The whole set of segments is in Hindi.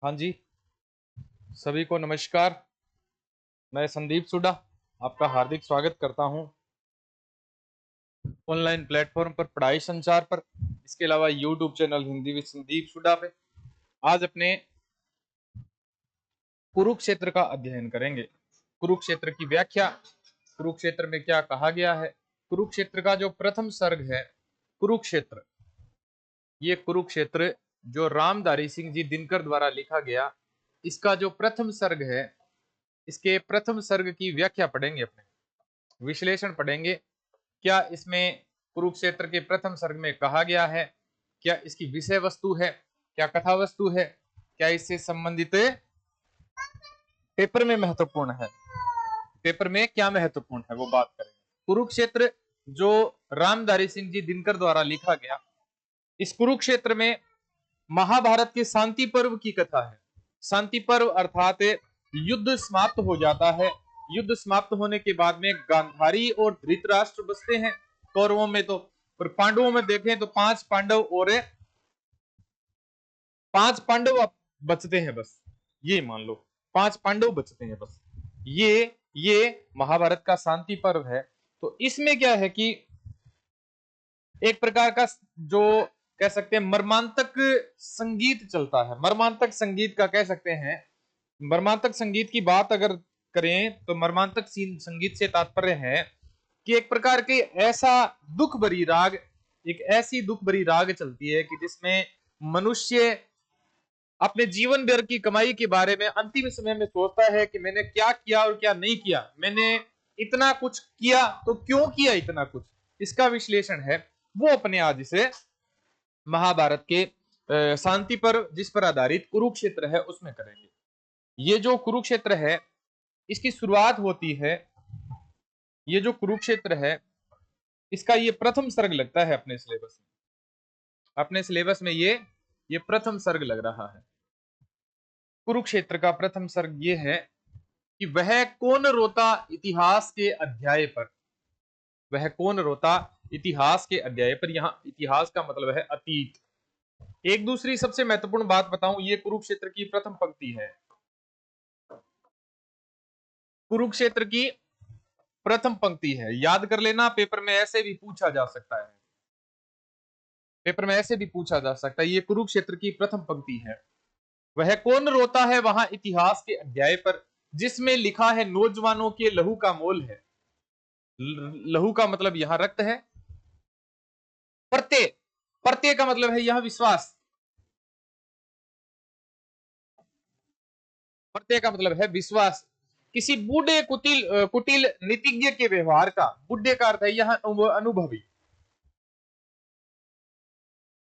हाँ जी, सभी को नमस्कार। मैं संदीप सुडा आपका हार्दिक स्वागत करता हूं ऑनलाइन प्लेटफॉर्म पर पढ़ाई संचार पर, इसके अलावा YouTube channel Hindi with Sandeep Suda पे। आज अपने कुरुक्षेत्र का अध्ययन करेंगे। कुरुक्षेत्र की व्याख्या, कुरुक्षेत्र में क्या कहा गया है। कुरुक्षेत्र का जो प्रथम सर्ग है कुरुक्षेत्र, ये कुरुक्षेत्र जो रामधारी सिंह जी दिनकर द्वारा लिखा गया, इसका जो प्रथम सर्ग है, इसके प्रथम सर्ग की व्याख्या पढ़ेंगे, अपने विश्लेषण पढ़ेंगे। क्या इसमें कुरुक्षेत्र के प्रथम सर्ग में कहा गया है, क्या इसकी विषय वस्तु है, क्या कथा वस्तु है, क्या इससे संबंधित पेपर में महत्वपूर्ण है, पेपर में क्या महत्वपूर्ण है, वो बात करेंगे। कुरुक्षेत्र जो रामधारी सिंह जी दिनकर द्वारा लिखा गया, इस कुरुक्षेत्र में महाभारत के शांति पर्व की कथा है। शांति पर्व अर्थात युद्ध समाप्त हो जाता है। युद्ध समाप्त होने के बाद में गांधारी और धृतराष्ट्र बचते हैं कौरवों में, तो और पांडवों में देखें तो 5 पांडव और 5 पांडव बचते हैं बस। ये मान लो 5 पांडव बचते हैं बस। ये महाभारत का शांति पर्व है। तो इसमें क्या है कि एक प्रकार का जो कह सकते हैं मर्मांतक संगीत चलता है। मर्मांतक संगीत का कह सकते हैं, मर्मांतक संगीत की बात अगर करें तो मर्मांतक संगीत से तात्पर्य है कि एक प्रकार के ऐसा दुख भरी राग, एक ऐसी दुख भरी राग चलती है कि जिसमें मनुष्य अपने जीवन भर की कमाई के बारे में अंतिम समय में सोचता है कि मैंने क्या किया और क्या नहीं किया, मैंने इतना कुछ किया तो क्यों किया इतना कुछ, इसका विश्लेषण है वो अपने आज इसे महाभारत के शांति पर जिस पर आधारित कुरुक्षेत्र है उसमें करेंगे। ये जो कुरुक्षेत्र है इसकी शुरुआत होती है, ये जो कुरुक्षेत्र है इसका ये प्रथम सर्ग लगता है अपने सिलेबस में। अपने सिलेबस में ये प्रथम सर्ग लग रहा है। कुरुक्षेत्र का प्रथम सर्ग ये है कि वह कौन रोता इतिहास के अध्याय पर। वह कौन रोता इतिहास के अध्याय पर, यहां इतिहास का मतलब है अतीत। एक दूसरी सबसे महत्वपूर्ण बात बताऊं, ये कुरुक्षेत्र की प्रथम पंक्ति है। कुरुक्षेत्र की प्रथम पंक्ति है, याद कर लेना, पेपर में ऐसे भी पूछा जा सकता है, पेपर में ऐसे भी पूछा जा सकता है। ये कुरुक्षेत्र की प्रथम पंक्ति है। वह कौन रोता है वहां इतिहास के अध्याय पर, जिसमें लिखा है नौजवानों के लहू का मोल है। लहू का मतलब यहां रक्त है। प्रत्यय, प्रत्यय का मतलब है यह विश्वास। प्रत्यय का मतलब है विश्वास। किसी बूढ़े कुटिल कुटिल नीतिज्ञ के व्यवहार का, बूढ़े का अर्थ है यह अनुभवी,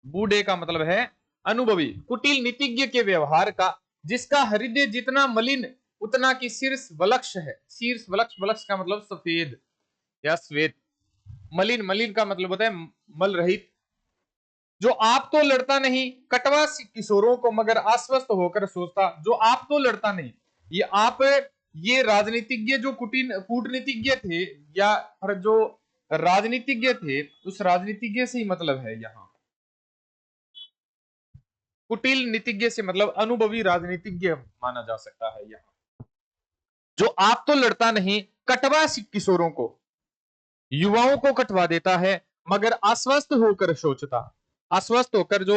बूढ़े का मतलब है अनुभवी, कुटिल नीतिज्ञ के व्यवहार का, जिसका हृदय जितना मलिन उतना की शीर्ष वलक्ष है। शीर्ष वलक्ष, वलक्ष का मतलब सफेद या श्वेत, मलिन, मलिन का मतलब होता है मल रहित। जो आप तो लड़ता नहीं कटवा किशोरों को मगर आश्वस्त होकर सोचता। जो आप तो लड़ता नहीं, ये आप, ये राजनीतिज्ञ जो कूटनीतिज्ञ थे या जो राजनीतिज्ञ थे, उस राजनीतिज्ञ से ही मतलब है यहाँ। कुटिल नीतिज्ञ से मतलब अनुभवी राजनीतिज्ञ माना जा सकता है यहाँ। जो आप तो लड़ता नहीं कटवा किशोरों को, युवाओं को कटवा देता है मगर आश्वस्त होकर सोचता। आश्वस्त होकर जो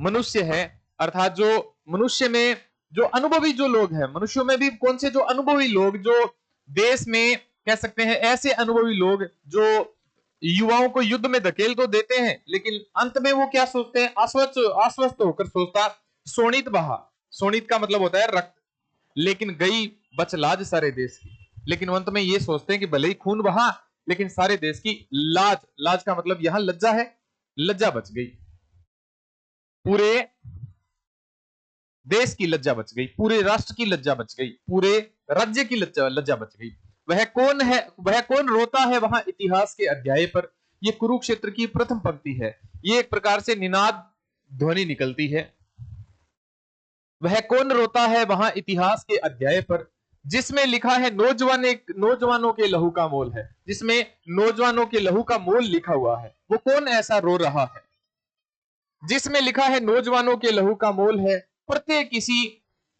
मनुष्य है, अर्थात जो मनुष्य में जो अनुभवी जो लोग हैं, मनुष्यों में भी कौन से, जो अनुभवी लोग, जो देश में कह सकते हैं ऐसे अनुभवी लोग जो युवाओं को युद्ध में धकेल तो देते हैं, लेकिन अंत में वो क्या सोचते हैं, आश्वस्त आश्वस्त होकर सोचता। शोणित बहा, शोणित का मतलब होता है रक्त, लेकिन गई बच लाज सारे देश की। लेकिन अंत में ये सोचते हैं कि भले ही खून बहा लेकिन सारे देश की लाज, लाज का मतलब यहां लज्जा है, लज्जा बच गई, पूरे देश की लज्जा बच गई, पूरे राष्ट्र की लज्जा बच गई, पूरे राज्य की लज्जा बच गई। वह कौन है, वह कौन रोता है वहां इतिहास के अध्याय पर, यह कुरुक्षेत्र की प्रथम पंक्ति है। ये एक प्रकार से निनाद ध्वनि निकलती है। वह कौन रोता है वहां इतिहास के अध्याय पर, जिसमें लिखा है नौजवानों के लहू का मोल है। जिसमें नौजवानों के लहू का मोल लिखा हुआ है, वो कौन ऐसा रो रहा है जिसमें लिखा है नौजवानों के लहू का मोल है प्रत्येक किसी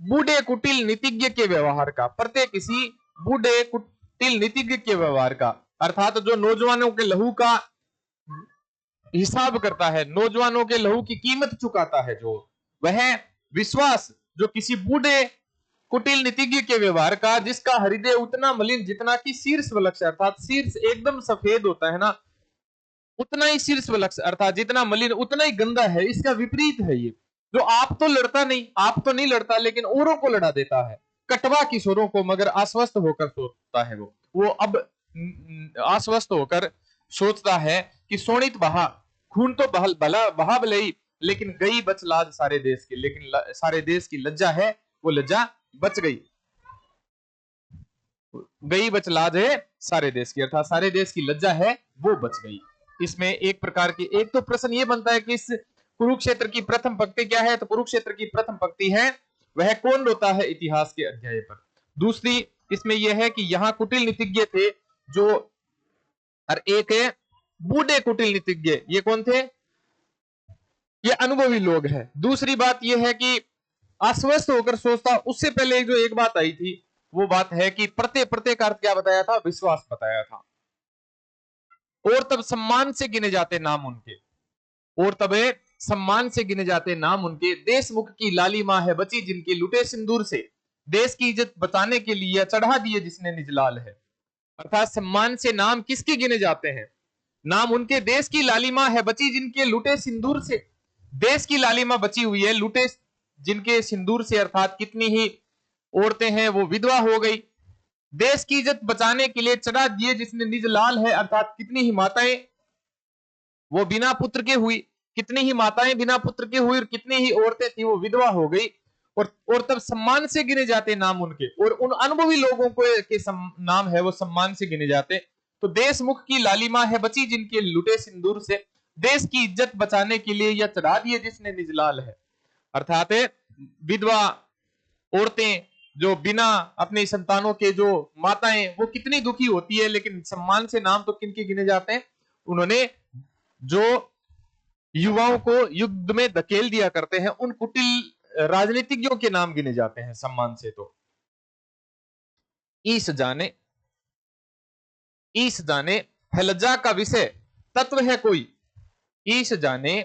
बूढ़े कुटिल नीतिज्ञ के व्यवहार का, प्रत्येक किसी बूढ़े कुटिल नीतिज्ञ के व्यवहार का, अर्थात जो नौजवानों के लहू का हिसाब करता है, नौजवानों के लहू की कीमत चुकाता है, जो वह विश्वास जो किसी बूढ़े कुटिल नीतिज्ञ के व्यवहार का, जिसका हृदय उतना मलिन जितना कि शीर्ष वलक्ष, अर्थात शीर्ष एकदम सफेद होता है ना, उतना ही शीर्ष वलक्ष, अर्थात जितना मलिन उतना ही गंदा है, इसका विपरीत है ये। जो आप तो लड़ता नहीं, आप तो नहीं लड़ता, लेकिन औरों को लड़ा देता है, कटवा किशोरों को, मगर आश्वस्त होकर सोचता है वो अब आश्वस्त होकर सोचता है कि सोनित बहा खून तो भला बहा भले ही, लेकिन गई बच लाज सारे देश की, लेकिन सारे देश की लज्जा है, वो लज्जा बच गई बच लाज है सारे देश की, अर्थात सारे देश की लज्जा है वो बच गई। इसमें एक प्रकार की, एक तो प्रश्न ये बनता है कि इस कुरुक्षेत्र की प्रथम पंक्ति क्या है, तो कुरुक्षेत्र की प्रथम पंक्ति है वह कौन रोता है इतिहास के अध्याय पर। दूसरी इसमें यह है कि यहाँ कुटिल नीतिज्ञ थे जो, और एक है बूढ़े कुटिल नीतिज्ञ, ये कौन थे, ये अनुभवी लोग हैं। दूसरी बात यह है कि आश्वस्त होकर सोचता, उससे पहले जो एक बात आई थी वो बात है कि प्रत्येक अर्थ क्या बताया था, विश्वास बताया था। और तब सम्मान से गिने जाते नाम उनके, और तब सम्मान से गिने जाते नाम उनके, देशमुख की लाली मां है बची जिनके लुटे सिंदूर से, देश की इज्जत बचाने के लिए चढ़ा दिए जिसने निज लाल है। अर्थात सम्मान से नाम किसके गिने जाते हैं, नाम उनके, देश की लालिमा है बची जिनके लुटे सिंदूर से, देश की लालिमा बची हुई है लुटे जिनके सिंदूर से, अर्थात कितनी ही औरतें हैं वो विधवा हो गई, देश की इज्जत बचाने के लिए चढ़ा दिए जिसने निज लाल है, अर्थात कितनी ही माताएं वो बिना पुत्र के हुई, कितनी ही माताएं बिना पुत्र के हुई, और कितनी ही औरतें थी वो विधवा हो गई, और तब सम्मान से गिने जाते नाम उनके, और उन अनुभवी लोगों को के नाम है वो सम्मान से गिने जाते। तो देशमुख की लालिमा है बची जिनके लुटे सिंदूर से, देश की इज्जत बचाने के लिए या चढ़ा दिए जिसने निज लाल है, अर्थात विधवा औरतें जो बिना अपने संतानों के, जो माताएं वो कितनी दुखी होती है, लेकिन सम्मान से नाम तो किनके गिने जाते हैं, उन्होंने जो युवाओं को युद्ध में धकेल दिया करते हैं उन कुटिल राजनीतिज्ञों के नाम गिने जाते हैं सम्मान से। तो ईश जाने है लज्जा का विषय, तत्व है कोई, ईश जाने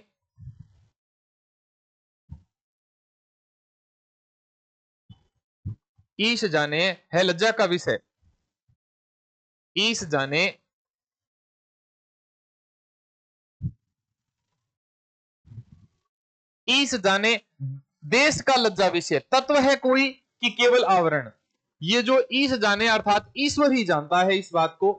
है लज्जा का विषय, ईश जाने देश का लज्जा विषय, तत्व है कोई कि केवल आवरण। ये जो ईश जाने अर्थात ईश्वर ही जानता है इस बात को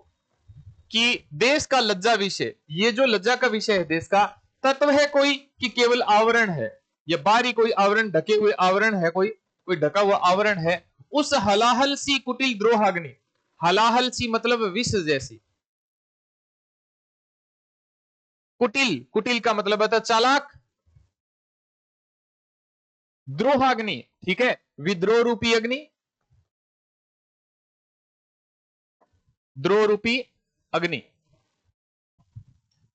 कि देश का लज्जा विषय, ये जो लज्जा का विषय है देश का, तत्व है कोई कि केवल आवरण है, या बाहरी कोई आवरण, ढके हुए आवरण है, कोई ढका हुआ आवरण है, उस हलाहल सी कुटिल द्रोहाग्नि, हलाहल सी मतलब विष जैसी, कुटिल का मतलब है चालाक, द्रोहाग्नि, ठीक है, विद्रोह रूपी अग्नि, द्रोह रूपी अग्नि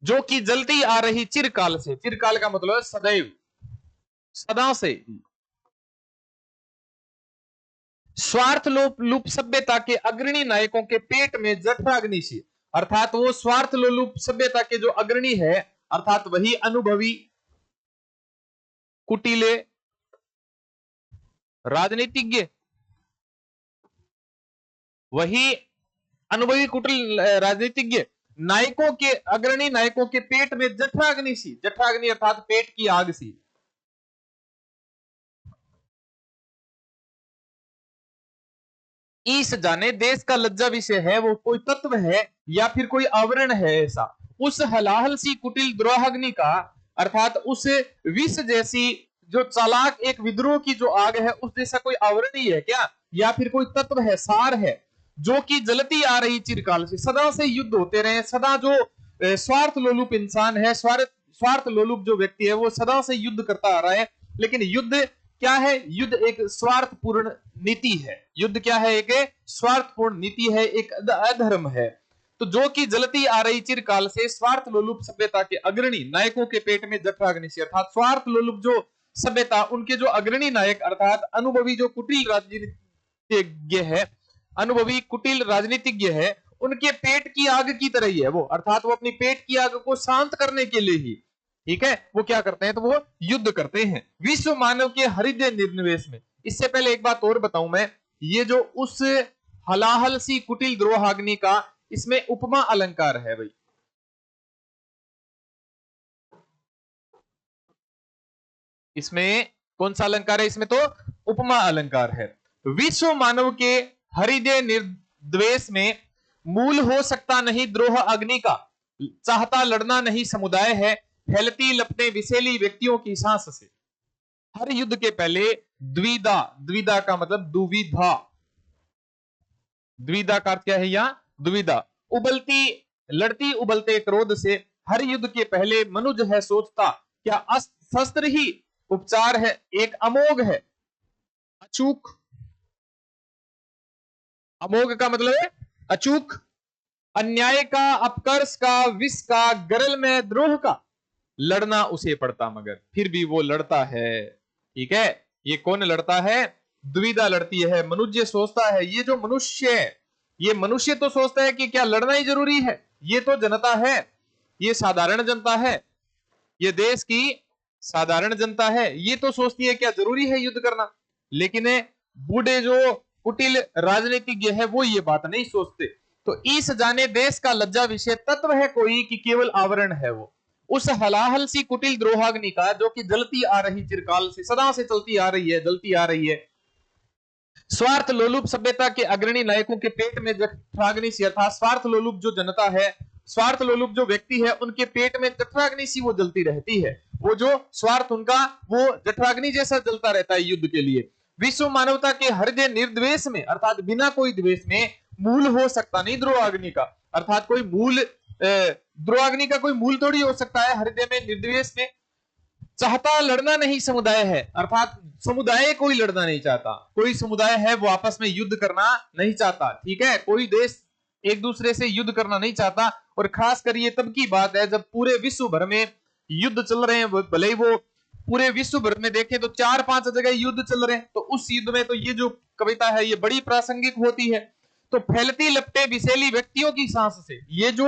जो कि जलती आ रही चिरकाल से, चिरकाल का मतलब है सदैव, सदा से, स्वार्थ लोलुप सभ्यता के अग्रणी नायकों के पेट में जठराग्नि सी, अर्थात वो स्वार्थ लोलुप सभ्यता के जो अग्रणी है, अर्थात वही अनुभवी कुटिले राजनीतिज्ञ, वही अनुभवी कुटिल राजनीतिज्ञ नायकों के, अग्रणी नायकों के पेट में जठराग्नि सी, जठराग्नि अर्थात पेट की आग सी, ईश जाने देश का लज्जा विषय है, वो कोई तत्व है या फिर कोई आवरण है ऐसा, उस हलाहल सी कुटिल द्रोहाग्नि का, अर्थात उस विष जैसी जो चालाक एक विद्रोह की जो आग है, उस जैसा कोई आवरण ही है क्या, या फिर कोई तत्व है, सार है, जो कि जलती आ रही चिरकाल से, सदा से युद्ध होते रहे, सदा जो स्वार्थ लोलुप इंसान है, स्वार्थ लोलुप जो व्यक्ति है वो सदा से युद्ध करता आ रहा है, लेकिन युद्ध क्या है, युद्ध एक स्वार्थपूर्ण नीति है, युद्ध क्या है, एक स्वार्थपूर्ण नीति है, एक अधर्म है। तो जो कि जलती आ रही चिरकाल से स्वार्थ लोलुप सभ्यता के अग्रणी नायकों के पेट में जठराग्नि से, अर्थात स्वार्थ लोलुप जो सभ्यता, उनके जो अग्रणी नायक अर्थात अनुभवी जो कुटिल राजनीतिज्ञ है, अनुभवी कुटिल राजनीतिज्ञ है, उनके पेट की आग की तरह ही है वो, अर्थात वो अपनी पेट की आग को शांत करने के लिए ही, ठीक है, वो क्या करते हैं, तो वो युद्ध करते हैं विश्व मानव के हृदय निर्निवेश में। इससे पहले एक बात और बताऊं मैं, ये जो उस हलाहल सी कुटिल द्रोहाग्नि का, इसमें उपमा अलंकार है भाई, इसमें कौन सा अलंकार है, इसमें तो उपमा अलंकार है। विश्व मानव के हृदय निर्द्वेष में मूल हो सकता नहीं द्रोह अग्नि का, चाहता लड़ना नहीं समुदाय है, फैलती लपटे विषैली व्यक्तियों की सांस से। हर युद्ध के पहले द्विधा, द्विधा का मतलब दुविधा, द्विधा का अर्थ क्या है यहां, दुविधा, उबलती लड़ती उबलते क्रोध से। हर युद्ध के पहले मनुज है सोचता, क्या शस्त्र ही उपचार है, एक अमोघ है अचूक, अमोघ का मतलब है अचूक, अन्याय का अपकर्ष का विष का गरल में द्रोह का, लड़ना उसे पड़ता मगर फिर भी वो लड़ता है, ठीक है, ये कौन लड़ता है, द्विधा लड़ती है, मनुष्य सोचता है, ये जो मनुष्य है, ये मनुष्य तो सोचता है कि क्या लड़ना ही जरूरी है, ये तो जनता है, ये साधारण जनता है, ये देश की साधारण जनता है, ये तो सोचती है क्या जरूरी है युद्ध करना, लेकिन बूढ़े जो कुटिल राजनीतिज्ञ है वो ये बात नहीं सोचते। तो इस जाने देश का लज्जा विषय तत्व है कोई कि केवल आवरण है वो, उस हलाहल सी कुटिल द्रोहाग्नि का जो कि जलती आ रही चिरकाल से, सदा से चलती आ रही है, जलती आ रही है, स्वार्थ लोलुप सभ्यता के अग्रणी नायकों के पेट में जठराग्नि सी, अर्थात स्वार्थ लोलुप जो जनता है, स्वार्थ लोलुप जो व्यक्ति है, उनके पेट में जठराग्नि सी वो जलती रहती है, वो जो स्वार्थ उनका वो जठराग्नि जैसा जलता रहता है युद्ध के लिए। विश्व मानवता के हृदय निर्द्वेष में, अर्थात बिना कोई द्वेष में मूल हो सकता नहीं द्रोहाग्नि का, अर्थात कोई मूल द्रोहाग्नि का कोई मूल थोड़ी हो सकता है हृदय में निर्द्वेष में। चाहता लड़ना नहीं समुदाय है, अर्थात समुदाय कोई लड़ना नहीं चाहता, कोई समुदाय है वो आपस में युद्ध करना नहीं चाहता, ठीक है, कोई देश एक दूसरे से युद्ध करना नहीं चाहता, और खास कर ये तब की बात है जब पूरे विश्व भर में युद्ध चल रहे हैं, भले ही वो पूरे विश्व भर में देखें तो 4-5 जगह युद्ध चल रहे हैं, तो उस युद्ध में तो ये जो कविता है ये बड़ी प्रासंगिक होती है। तो फैलती लपटे विषैली व्यक्तियों की सांस से, ये जो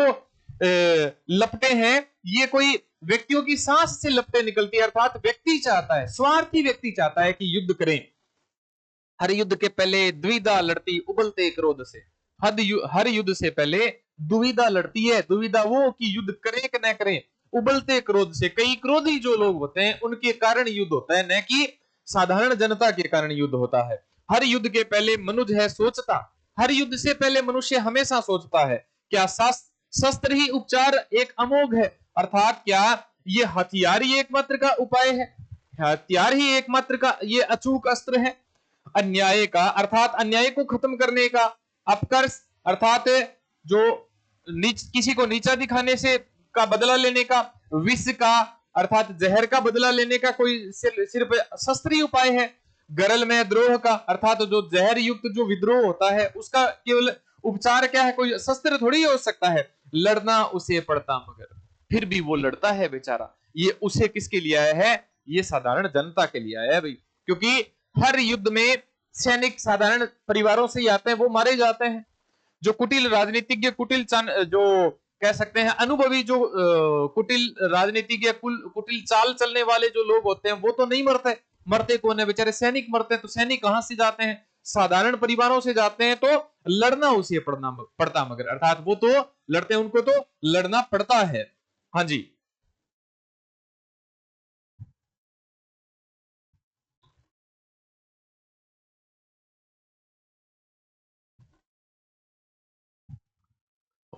लपटे हैं ये कोई व्यक्तियों की सांस से लपटे निकलती है, अर्थात व्यक्ति चाहता है, स्वार्थी व्यक्ति चाहता है कि युद्ध करें। हर युद्ध के पहले द्विधा लड़ती उबलते क्रोध से, हर युद्ध से पहले दुविधा लड़ती है, दुविधा वो कि युद्ध करें कि न करें, उबलते क्रोध से, कई क्रोधी जो लोग होते हैं उनके कारण युद्ध होता है, न कि साधारण जनता के कारण युद्ध होता है। हर युद्ध के पहले मनुज है सोचता, हर युद्ध से पहले मनुष्य हमेशा सोचता है क्या शस्त्र ही उपचार एक अमोघ है, अर्थात क्या ये हथियार ही एकमात्र का उपाय है, हथियार ही एकमात्र का ये अचूक अस्त्र है। अन्याय का अर्थात अन्याय को खत्म करने का, अपकर्ष अर्थात जो किसी को नीचा दिखाने से का बदला लेने का, विष का अर्थात जहर का बदला लेने का कोई सिर्फ शस्त्रीय उपाय है, गरल में द्रोह का अर्थात जो जहर युक्त जो विद्रोह होता है उसका केवल उपचार क्या है, कोई शस्त्र थोड़ी हो सकता है, लड़ना उसे पड़ता मगर फिर भी वो लड़ता है बेचारा। ये उसे किसके लिए आया है, ये साधारण जनता के लिए आया है भाई, क्योंकि हर युद्ध में सैनिक साधारण परिवारों से ही आते हैं, वो मारे जाते हैं। जो कुटिल राजनीतिज्ञ, कुटिल जो कह सकते हैं अनुभवी जो कुटिल राजनीतिज्ञ, कुटिल चाल चलने वाले जो लोग होते हैं वो तो नहीं मरते, मरते कौन है बेचारे, सैनिक मरते हैं। तो सैनिक कहां से जाते हैं, साधारण परिवारों से जाते हैं, तो लड़ना उसे पड़ता मगर अर्थात वो तो लड़ते हैं, उनको तो लड़ना पड़ता है। हाँ जी,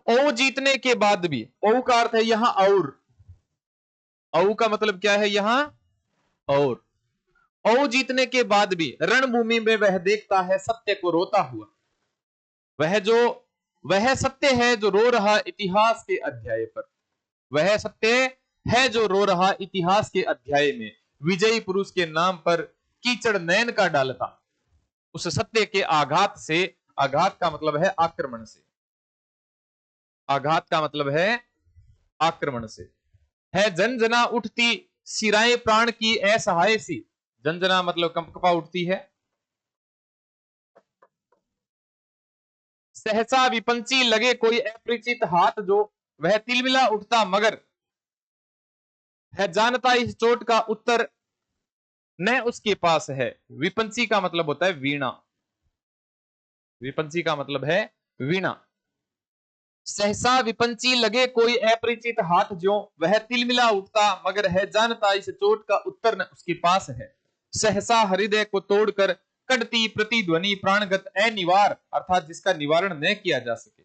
ओ जीतने के बाद भी, ओ का अर्थ है यहां और, औ का मतलब क्या है यहां और, औ जीतने के बाद भी रणभूमि में वह देखता है सत्य को रोता हुआ, वह सत्य है जो रो रहा इतिहास के अध्याय पर, वह सत्य है जो रो रहा इतिहास के अध्याय में, विजयी पुरुष के नाम पर कीचड़ नैन का डालता, उस सत्य के आघात से, आघात का मतलब है आक्रमण से, आघात का मतलब है आक्रमण से, है जन जना उठती सिराए प्राण की असहाय सी, झंझना मतलब कंपकपा उठती है। सहसा विपंची लगे कोई अपरिचित हाथ जो, वह तिलमिला उठता मगर है जानता इस चोट का उत्तर न उसके पास है। विपंची का मतलब होता है वीणा, विपंची का मतलब है वीणा। सहसा विपंची लगे कोई अपरिचित हाथ जो, वह तिलमिला उठता मगर है जानता इस चोट का उत्तर न उसके पास है। सहसा हृदय को तोड़कर कटती प्रतिध्वनि प्राणगत अनिवार, अर्थात जिसका निवारण न किया जा सके,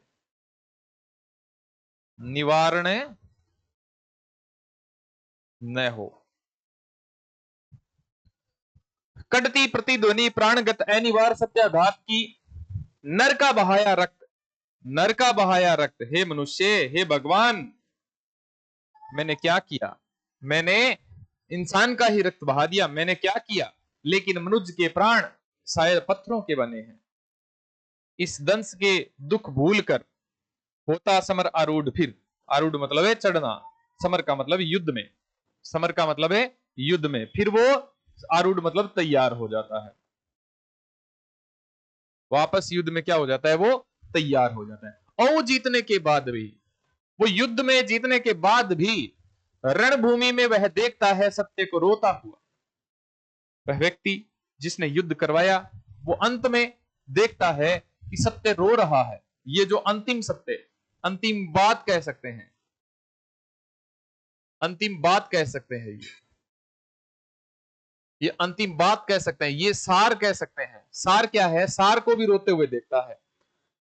निवारण न हो। कटती प्रतिध्वनि प्राणगत अनिवार सत्याघात की, नर का बहाया रक्त, नर का बहाया रक्त, हे मनुष्य, हे भगवान, मैंने क्या किया, मैंने इंसान का ही रक्त बहा दिया, मैंने क्या किया। लेकिन मनुष्य के प्राण शायद पत्थरों के बने हैं। इस दंश के दुख भूल कर होता समर आरूढ़ फिर, आरूढ़ मतलब है चढ़ना, समर का मतलब युद्ध में, समर का मतलब है युद्ध में, फिर वो आरूढ़ मतलब तैयार हो जाता है, वापस युद्ध में क्या हो जाता है, वो तैयार हो जाता है। और जीतने के बाद भी, वो युद्ध में जीतने के बाद भी रणभूमि में वह देखता है सत्य को रोता हुआ। वह व्यक्ति जिसने युद्ध करवाया वो अंत में देखता है कि सत्य रो रहा है। ये जो अंतिम सत्य, अंतिम बात कह सकते हैं, अंतिम बात कह सकते हैं, ये अंतिम बात कह सकते हैं, ये सार कह सकते हैं। सार क्या है, सार को भी रोते हुए देखता है,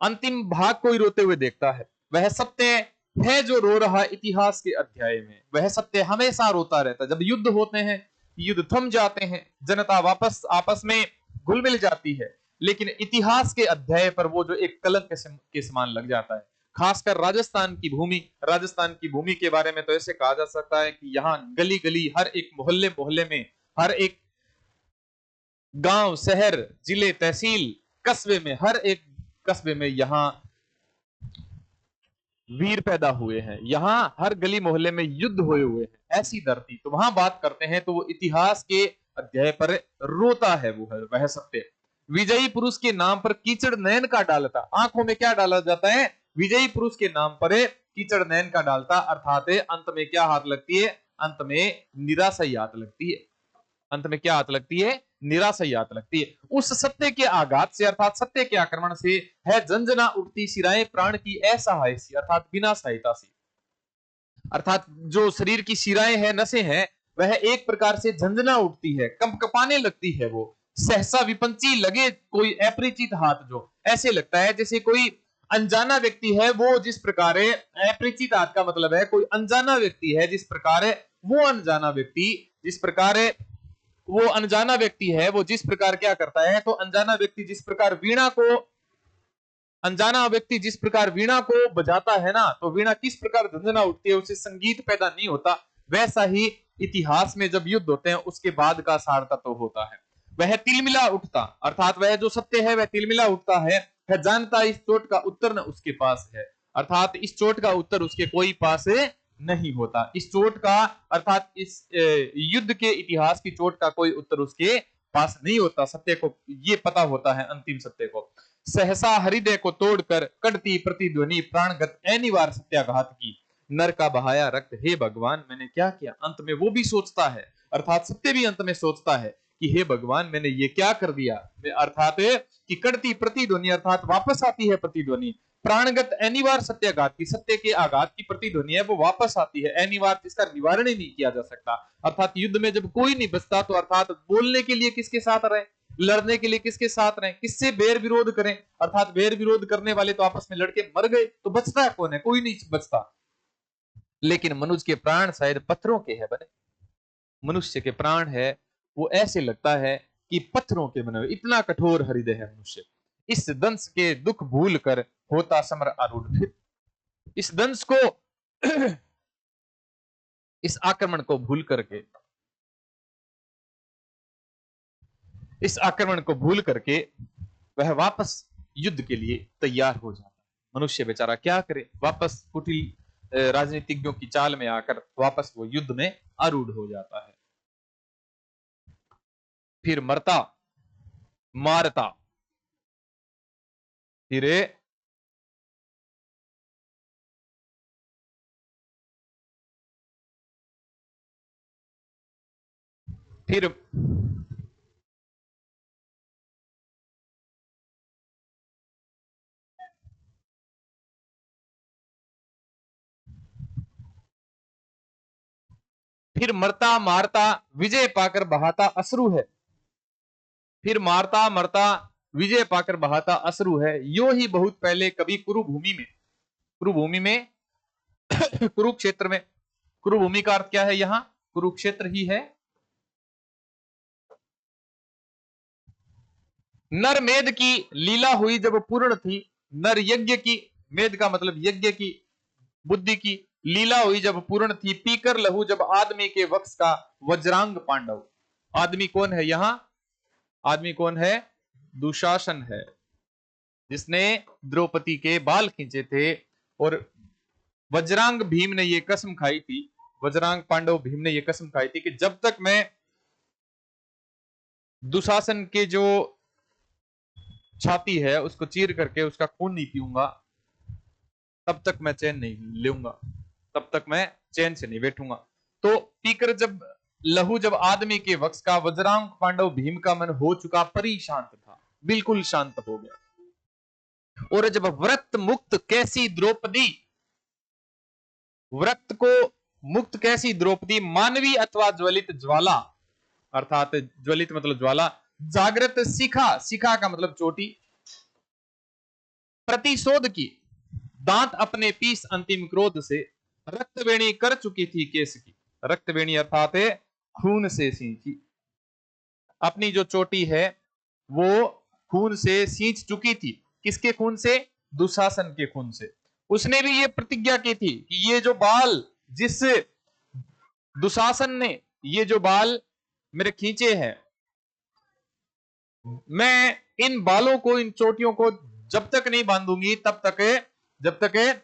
अंतिम भाग को ही रोते हुए देखता है। वह सत्य है जो रो रहा इतिहास के अध्याय में, वह सत्य हमेशा रोता रहता है। जब युद्ध होते हैं, युद्ध थम जाते हैं, जनता वापस आपस में घुल मिल जाती है, लेकिन इतिहास के अध्याय पर वो जो एक कलंक के समान लग जाता है। खासकर राजस्थान की भूमि, राजस्थान की भूमि के बारे में तो ऐसे कहा जा सकता है कि यहाँ गली गली, हर एक मोहल्ले मोहल्ले में, हर एक गांव शहर जिले तहसील कस्बे में, हर एक कस्बे में यहाँ वीर पैदा हुए हैं, यहाँ हर गली मोहल्ले में युद्ध हुए हुए हैं। ऐसी धरती, तो वहां बात करते हैं तो वो इतिहास के अध्याय पर रोता है, वो है वह सत्य। विजयी पुरुष के नाम पर कीचड़ नयन का डालता, आंखों में क्या डाला जाता है, विजयी पुरुष के नाम पर कीचड़ नयन का डालता, अर्थात अंत में क्या हाथ लगती है, अंत में निराशा ही हाथ लगती है। अंत में क्या हाथ लगती है, निराशा ही हाथ लगती है। उस सत्य के आघात से, अर्थात सत्य के आक्रमण से है झंझना उठती सिराएं प्राण की असहाय सी, अर्थात बिना सहायता सी, अर्थात जो शरीर की शिराएं हैं, नसें हैं, वह एक प्रकार से झंझना उठती है, कंपकपाने लगती है। वो सहसा विपंची लगे कोई अपरिचित हाथ जो, ऐसे लगता है जैसे कोई अनजाना व्यक्ति है, वो जिस प्रकार, अपरिचित हाथ का मतलब है कोई अनजाना व्यक्ति है, जिस प्रकार वो अनजाना व्यक्ति जिस प्रकार, वो अनजाना व्यक्ति है, वो जिस प्रकार क्या करता है, तो अनजाना व्यक्ति जिस प्रकार वीणा को, अनजाना व्यक्ति जिस प्रकार वीणा को बजाता है ना, तो वीणा किस प्रकार झंझना उठती है, उससे संगीत पैदा नहीं होता। वैसा ही इतिहास में जब युद्ध होते हैं उसके बाद का सार तत्व होता है। वह तिलमिला उठता, अर्थात वह जो सत्य है वह तिलमिला उठता है, वह जानता इस चोट का उत्तर न उसके पास है, अर्थात इस चोट का उत्तर उसके कोई पास नहीं होता। इस चोट का, अर्थात इस युद्ध के इतिहास की चोट का कोई उत्तर उसके पास नहीं होता। सत्य को ये पता होता है, अंतिम सत्य को। सहसा हृदय को तोड़कर कटती प्रतिध्वनि प्राणगत अनिवार्य सत्याघात की, नर का बहाया रक्त, हे भगवान मैंने क्या किया। अंत में वो भी सोचता है, अर्थात सत्य भी अंत में सोचता है कि हे भगवान मैंने ये क्या कर दिया, अर्थात कि कटती प्रतिध्वनि, अर्थात वापस आती है प्रतिध्वनि, प्राणगत अनिवार्य सत्याघात की, सत्य के आघात की प्रतिध्वनि है वो वापस आती है। अनिवार्य, जिसका निवारण ही नहीं किया जा सकता। अर्थात युद्ध में जब कोई नहीं बचता, तो अर्थात बोलने के लिए किसके साथ रहे, लड़ने के लिए किसके साथ रहे, किससे बैर विरोध करें, अर्थात बैर विरोध करने वाले तो आपस में लड़के मर गए, तो बचता कौन है, कोई नहीं बचता। लेकिन मनुष्य के प्राण शायद पत्थरों के हैं बने, मनुष्य के प्राण है वो ऐसे लगता है कि पत्थरों के बने हुए, इतना कठोर हृदय है मनुष्य। इस दंश के दुख भूल कर होता समर आरूढ़ फिर, इस दंश को इस आक्रमण को भूल करके, इस आक्रमण को भूल करके वह वापस युद्ध के लिए तैयार हो जाता है। मनुष्य बेचारा क्या करे, वापस कुटिल राजनीतिज्ञों की चाल में आकर वापस वो युद्ध में आरूढ़ हो जाता है। फिर मरता मारता, फिर फिर फिर मरता मारता विजय पाकर बहाता अश्रु है। फिर मारता मरता विजय पाकर बहाता अश्रु है। यो ही बहुत पहले कभी कुरुभूमि में कुरुक्षेत्र में, कुरुभूमि का अर्थ क्या है यहां? कुरुक्षेत्र ही है। नर मेध की लीला हुई जब पूर्ण थी। नर यज्ञ की, मेध का मतलब यज्ञ की, बुद्धि की, लीला हुई जब पूर्ण थी। पीकर लहू जब आदमी के वक्ष का, वज्रांग पांडव। आदमी कौन है यहां? आदमी कौन है? दुशासन है, जिसने द्रौपदी के बाल खींचे थे। और वज्रांग भीम ने ये कसम खाई थी, वज्रांग पांडव भीम ने ये कसम खाई थी कि जब तक मैं दुशासन के जो छाती है उसको चीर करके उसका खून नहीं पीऊंगा, तब तक मैं चैन नहीं लूंगा, तब तक मैं चैन से नहीं बैठूंगा। तो पीकर जब लहू जब आदमी के वक्ष का, वज्रांग पांडव भीम का मन हो चुका परिशांत था, बिल्कुल शांत हो गया। और जब व्रत मुक्त कैसी द्रौपदी, व्रत को मुक्त कैसी द्रौपदी, मानवी अथवा ज्वलित ज्वाला, अर्थात ज्वलित मतलब ज्वाला, जागृत शिखा, शिखा का मतलब चोटी, प्रतिशोध की, दांत अपने पीस अंतिम क्रोध से, रक्तवेणी कर चुकी थी केस की, रक्तवेणी अर्थात खून से सींची, अपनी जो चोटी है वो खून से सींच चुकी थी। किसके खून से? दुशासन के खून से। उसने भी ये प्रतिज्ञा की थी कि ये जो बाल, जिस दुशासन ने ये जो बाल मेरे खींचे हैं, मैं इन बालों को, इन चोटियों को जब तक नहीं बांधूंगी, तब तक, जब तक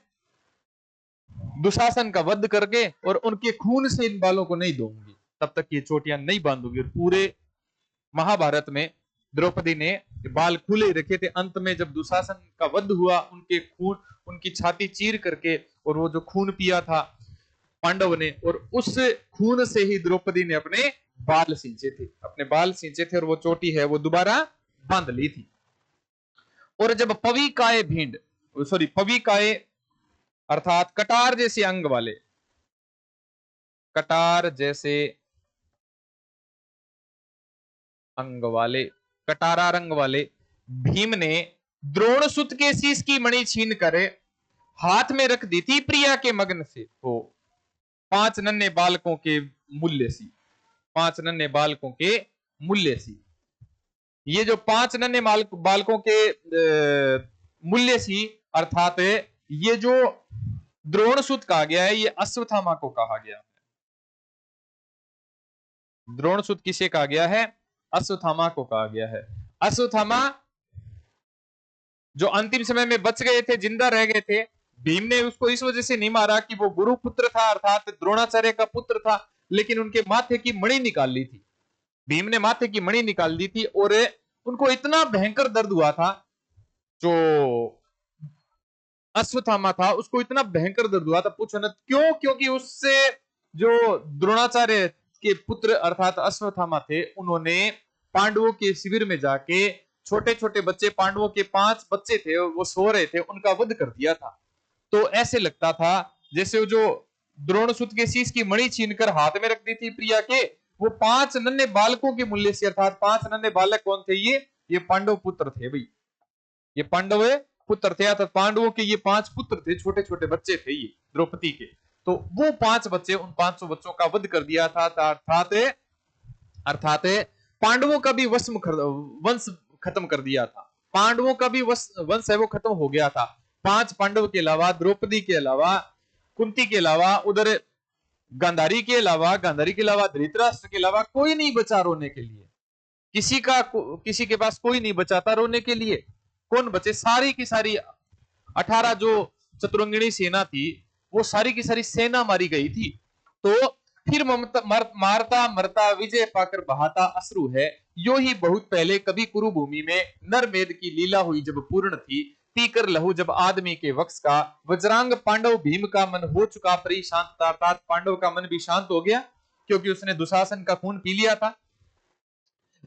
दुशासन का वध करके और उनके खून से इन बालों को नहीं धोऊंगी, तब तक ये चोटियां नहीं बांधूंगी। और पूरे महाभारत में द्रौपदी ने बाल खुले रखे थे। अंत में जब दुशासन का वध हुआ, उनके खून, उनकी छाती चीर करके, और वो जो खून पिया था पांडव ने, और उस खून से ही द्रौपदी ने अपने बाल सींचे थे, अपने बाल सींचे थे, और वो चोटी है वो दोबारा बांध ली थी। और जब पविकाय भींड, सॉरी पविकाय अर्थात कटार जैसे अंग वाले, कटार जैसे अंग वाले, कटारा रंग वाले भीम ने द्रोणसुत के शीश की मणि छीन कर हाथ में रख दी थी प्रिया के मग्न से। हो 5 नन्हे बालकों के मूल्य सी, 5 नन्हे बालकों के मूल्य सी। ये जो 5 नन्हे बालकों के मूल्य सी, अर्थात ये जो द्रोणसुत कहा गया है, ये अश्वत्थामा को कहा गया है। द्रोणसुत किसे कहा गया है? अश्वत्थामा को कहा गया है। अश्वत्थामा जो अंतिम समय में बच गए थे, जिंदा रह गए थे, भीम ने उसको इस वजह से नहीं मारा कि वो गुरु पुत्र था, अर्थात द्रोणाचार्य का पुत्र था, लेकिन उनके माथे की मणि निकाल ली थी। भीम ने माथे की मणि निकाल दी थी, और उनको इतना भयंकर दर्द हुआ था, जो अश्वत्थामा था उसको इतना भयंकर दर्द हुआ था, पूछो न क्यों? क्योंकि उससे जो द्रोणाचार्य के पुत्र अर्थात अश्वत्थामा थे, उन्होंने पांडवों के शिविर में जाके छोटे छोटे बच्चे, पांडवों के 5 बच्चे थे, वो सो रहे थे, उनका वध कर दिया था। तो ऐसे लगता था जैसे वो जो द्रोणसुत के शीश की मणि छीनकर हाथ में रख दी थी प्रिया के, वो 5 नन्हे बालकों के मूल्य से, अर्थात 5 नन्हे बालक कौन थे? ये पांडव पुत्र थे भाई, ये पांडव पुत्र थे, अर्थात पांडवों के ये 5 पुत्र थे, छोटे छोटे बच्चे थे ये द्रौपदी के। तो वो 5 बच्चे, उन 500 बच्चों का वध कर दिया था, अर्थात पांडवों का भी वंश खत्म कर दिया था। पांडवों का भी वंश है वो खत्म हो गया था। 5 पांडव के अलावा, द्रौपदी के अलावा, कुंती के अलावा, उधर गांधारी के अलावा, धृतराष्ट्र के अलावा कोई नहीं बचा रोने के लिए। किसी के पास कोई नहीं बचा था रोने के लिए। कौन बचे? सारी की सारी 18 जो चतुरंगिणी सेना थी, वो सारी की सारी सेना मारी गई थी। तो फिर मारता मरता विजय पाकर बहाता अश्रु है, यो ही बहुत पहले कभी कुरुभूमि में नरमेध की लीला हुई जब पूर्ण थी, पीकर लहू जब आदमी के वक्ष का, वज्रांग पांडव भीम का मन हो चुका परी शांत, अर्थात पांडव का मन भी शांत हो गया क्योंकि उसने दुशासन का खून पी लिया था।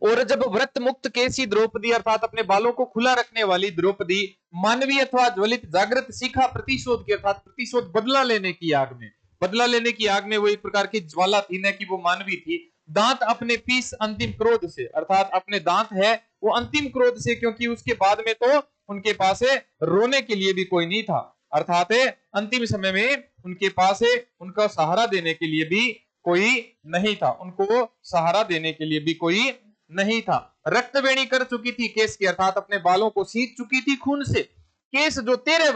और जब व्रत मुक्त केसी द्रौपदी अर्थात अपने बालों को खुला रखने वाली द्रौपदी मानवीय अथवा ज्वलित जागृत सीखा प्रतिशोध की, अर्थात प्रतिशोध बदला लेने की आग में, बदला लेने की आग में वो एक प्रकार की ज्वाला थी, न कि वो मानवी थी। दांत अपने पीस अंतिम क्रोध से, अर्थात अपने दांत है वो अंतिम क्रोध से, क्योंकि उसके बाद में तो उनके पास रोने के लिए भी कोई नहीं था, अर्थात अंतिम समय में उनके पास उनका सहारा देने के लिए भी कोई नहीं था, उनको सहारा देने के लिए भी कोई नहीं था। रक्तवेणी कर चुकी थी केस की, अर्थात अपने बालों को सींच चुकी थी खून से। केस जो 13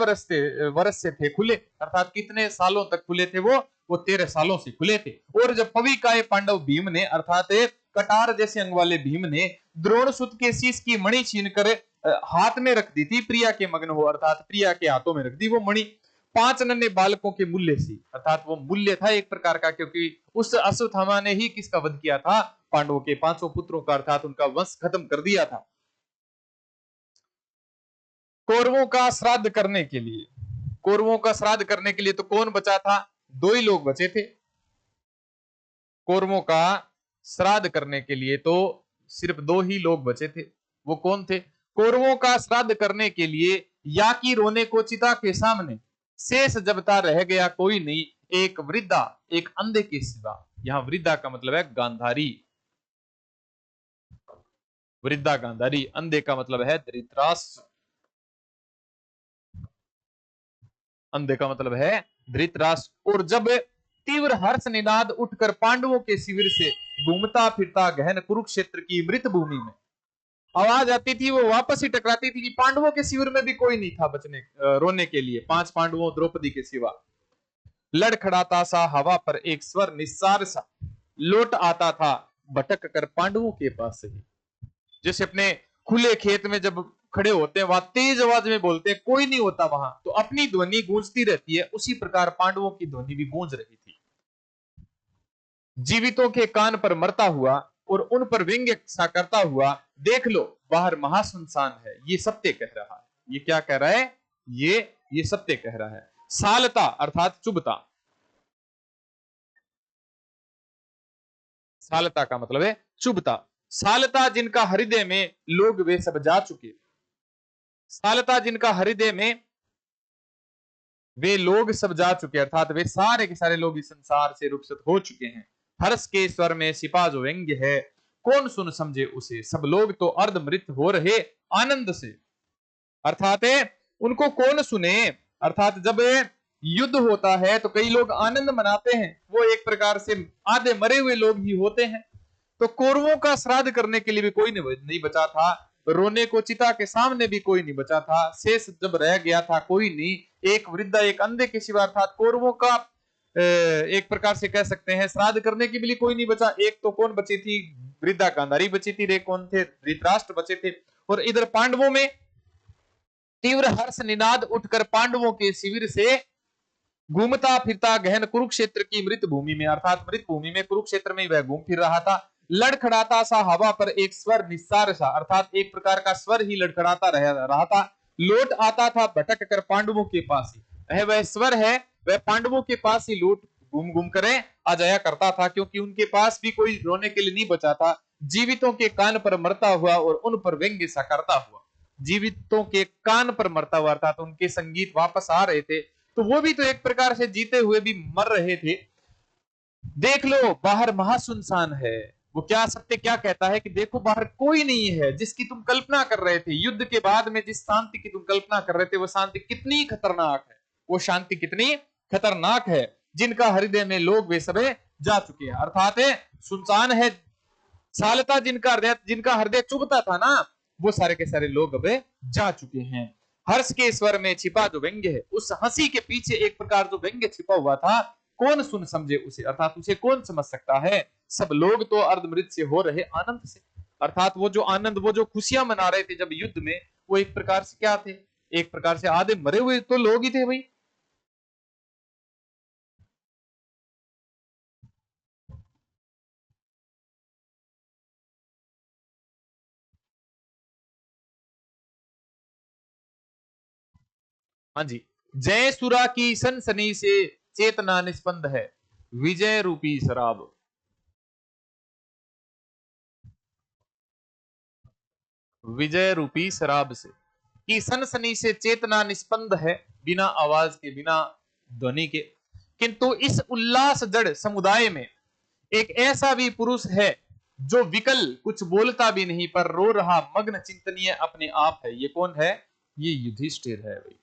वर्ष से थे खुले, अर्थात कितने सालों तक खुले थे वो 13 सालों से खुले थे। और जब पविकाय पांडव भीम ने, अर्थात कटार जैसे अंग वाले भीम ने द्रोण सुत के शीश की मणि छीन कर हाथ में रख दी थी, प्रिया के मग्न हो, अर्थात प्रिया के हाथों में रख दी वो मणि 5 नन्हे बालकों के मूल्य सी, अर्थात वो मूल्य था एक प्रकार का, क्योंकि उस अश्वत्थामा ने ही किसका वध किया था, पांडवों के 5 पुत्रों का, अर्थात उनका वंश खत्म कर दिया था। कौरवों का श्राद्ध करने के लिए, कौरवों का श्राद्ध करने के लिए तो कौन बचा था, 2 ही लोग बचे थे। कौरवों का श्राद्ध करने के लिए तो सिर्फ 2 ही लोग बचे थे। वो कौन थे? कौरवों का श्राद्ध करने के लिए या की रोने को चिता के सामने शेष जबता रह गया कोई नहीं, एक वृद्धा एक अंधे के सिवा। यहां वृद्धा का मतलब है गांधारी, वृद्धा गांधारी, अंधे का मतलब है धृतराष्ट्र, अंधे का मतलब है धृतराष्ट्र। और जब तीव्र हर्ष निनाद उठकर पांडवों के शिविर से घूमता फिरता गहन कुरुक्षेत्र की मृत भूमि में आवाज आती थी, वो वापस ही टकराती थी कि पांडवों के शिविर में भी कोई नहीं था बचने रोने के लिए, 5 पांडवों द्रौपदी के सिवा। लड़खड़ाता सा हवा पर एक स्वर निस्सार सा लौट आता था, भटक कर पांडवों के पास ही। जैसे अपने खुले खेत में जब खड़े होते हैं, वहां तेज आवाज में बोलते हैं, कोई नहीं होता वहां, तो अपनी ध्वनि गूंजती रहती है, उसी प्रकार पांडवों की ध्वनि भी गूंज रही थी। जीवितों के कान पर मरता हुआ और उन पर व्यंग्य सा करता हुआ, देख लो बाहर महासुनसान है, ये सत्य कह रहा है। ये क्या कह रहा है? ये सत्य कह रहा है। सालता अर्थात चुभता, सालता का मतलब है चुभता। सालता जिनका हृदय में लोग वे सब जा चुके, सालता जिनका हृदय में वे लोग सब जा चुके, अर्थात वे सारे के सारे लोग इस संसार से रुखसत हो चुके हैं। हर्ष के स्वर में सिपा जो व्यंग्य है, कौन सुन समझे उसे, सब लोग तो अर्धमृत हो रहे आनंद से, अर्थात उनको कौन सुने, अर्थात जब युद्ध होता है तो कई लोग आनंद मनाते हैं, वो एक प्रकार से आधे मरे हुए लोग ही होते हैं। तो कौरवों का श्राद्ध करने के लिए भी कोई नहीं बचा था, रोने को चिता के सामने भी कोई नहीं बचा था, शेष जब रह गया था कोई नहीं, एक वृद्धा एक अंधे के सिवा, अर्थात कौरवों का एक प्रकार से कह सकते हैं श्राद्ध करने के लिए कोई नहीं बचा। एक तो कौन बची थी? वृद्धा गांधारी बची थी, रे कौन थे? धृतराष्ट्र बचे थे। और इधर पांडवों में तीव्र हर्ष निनाद उठकर पांडवों के शिविर से घूमता फिरता गहन कुरुक्षेत्र की मृत भूमि में, अर्थात मृत भूमि में कुरुक्षेत्र में वह घूम फिर रहा था। लड़खड़ाता सा हवा पर एक स्वर निस्सार सा, अर्थात एक प्रकार का स्वर ही लड़खड़ाता रहा था, लौट आता था भटक कर पांडवों के पास ही। वह स्वर है, वह पांडवों के पास ही लौट घूम घूम कर आ जाया करता था, क्योंकि उनके पास भी कोई रोने के लिए नहीं बचा था। जीवितों के कान पर मरता हुआ और उन पर व्यंग्य सा करता हुआ, जीवितों के कान पर मरता हुआ, अर्थात उनके संगीत वापस आ रहे थे, तो वो भी तो एक प्रकार से जीते हुए भी मर रहे थे। देख लो बाहर महासुनसान है, वो क्या सत्य क्या कहता है कि देखो बाहर कोई नहीं है, जिसकी तुम कल्पना कर रहे थे युद्ध के बाद में, जिस शांति की तुम कल्पना कर रहे थे, वो शांति कितनी खतरनाक है, वो शांति कितनी खतरनाक है, जिनका हृदय में लोग वे सब जा चुके हैं, अर्थात सुनसान है। सालता जिनका हृदय चुभता था ना, वो सारे के सारे लोग अब जा चुके हैं। हर्ष के स्वर में छिपा जो व्यंग्य है, उस हंसी के पीछे एक प्रकार जो व्यंग्य छिपा हुआ था, कौन सुन समझे उसे, अर्थात उसे कौन समझ सकता है। सब लोग तो अर्धमृत से हो रहे आनंद से, अर्थात वो जो आनंद, वो जो खुशियां मना रहे थे जब युद्ध में, वो एक प्रकार से क्या थे? एक प्रकार से आधे मरे हुए तो लोग ही थे भाई। हाँ जी, जय सुरा की सनसनी से चेतना निस्पंद है, विजय रूपी शराब। विजय रूपी शराब से, की सनसनी से चेतना निस्पंद है, बिना आवाज के, बिना ध्वनि के। किंतु इस उल्लास जड़ समुदाय में एक ऐसा भी पुरुष है जो विकल, कुछ बोलता भी नहीं पर रो रहा, मग्न चिंतनीय अपने आप है। ये कौन है? ये युधिष्ठिर है भाई।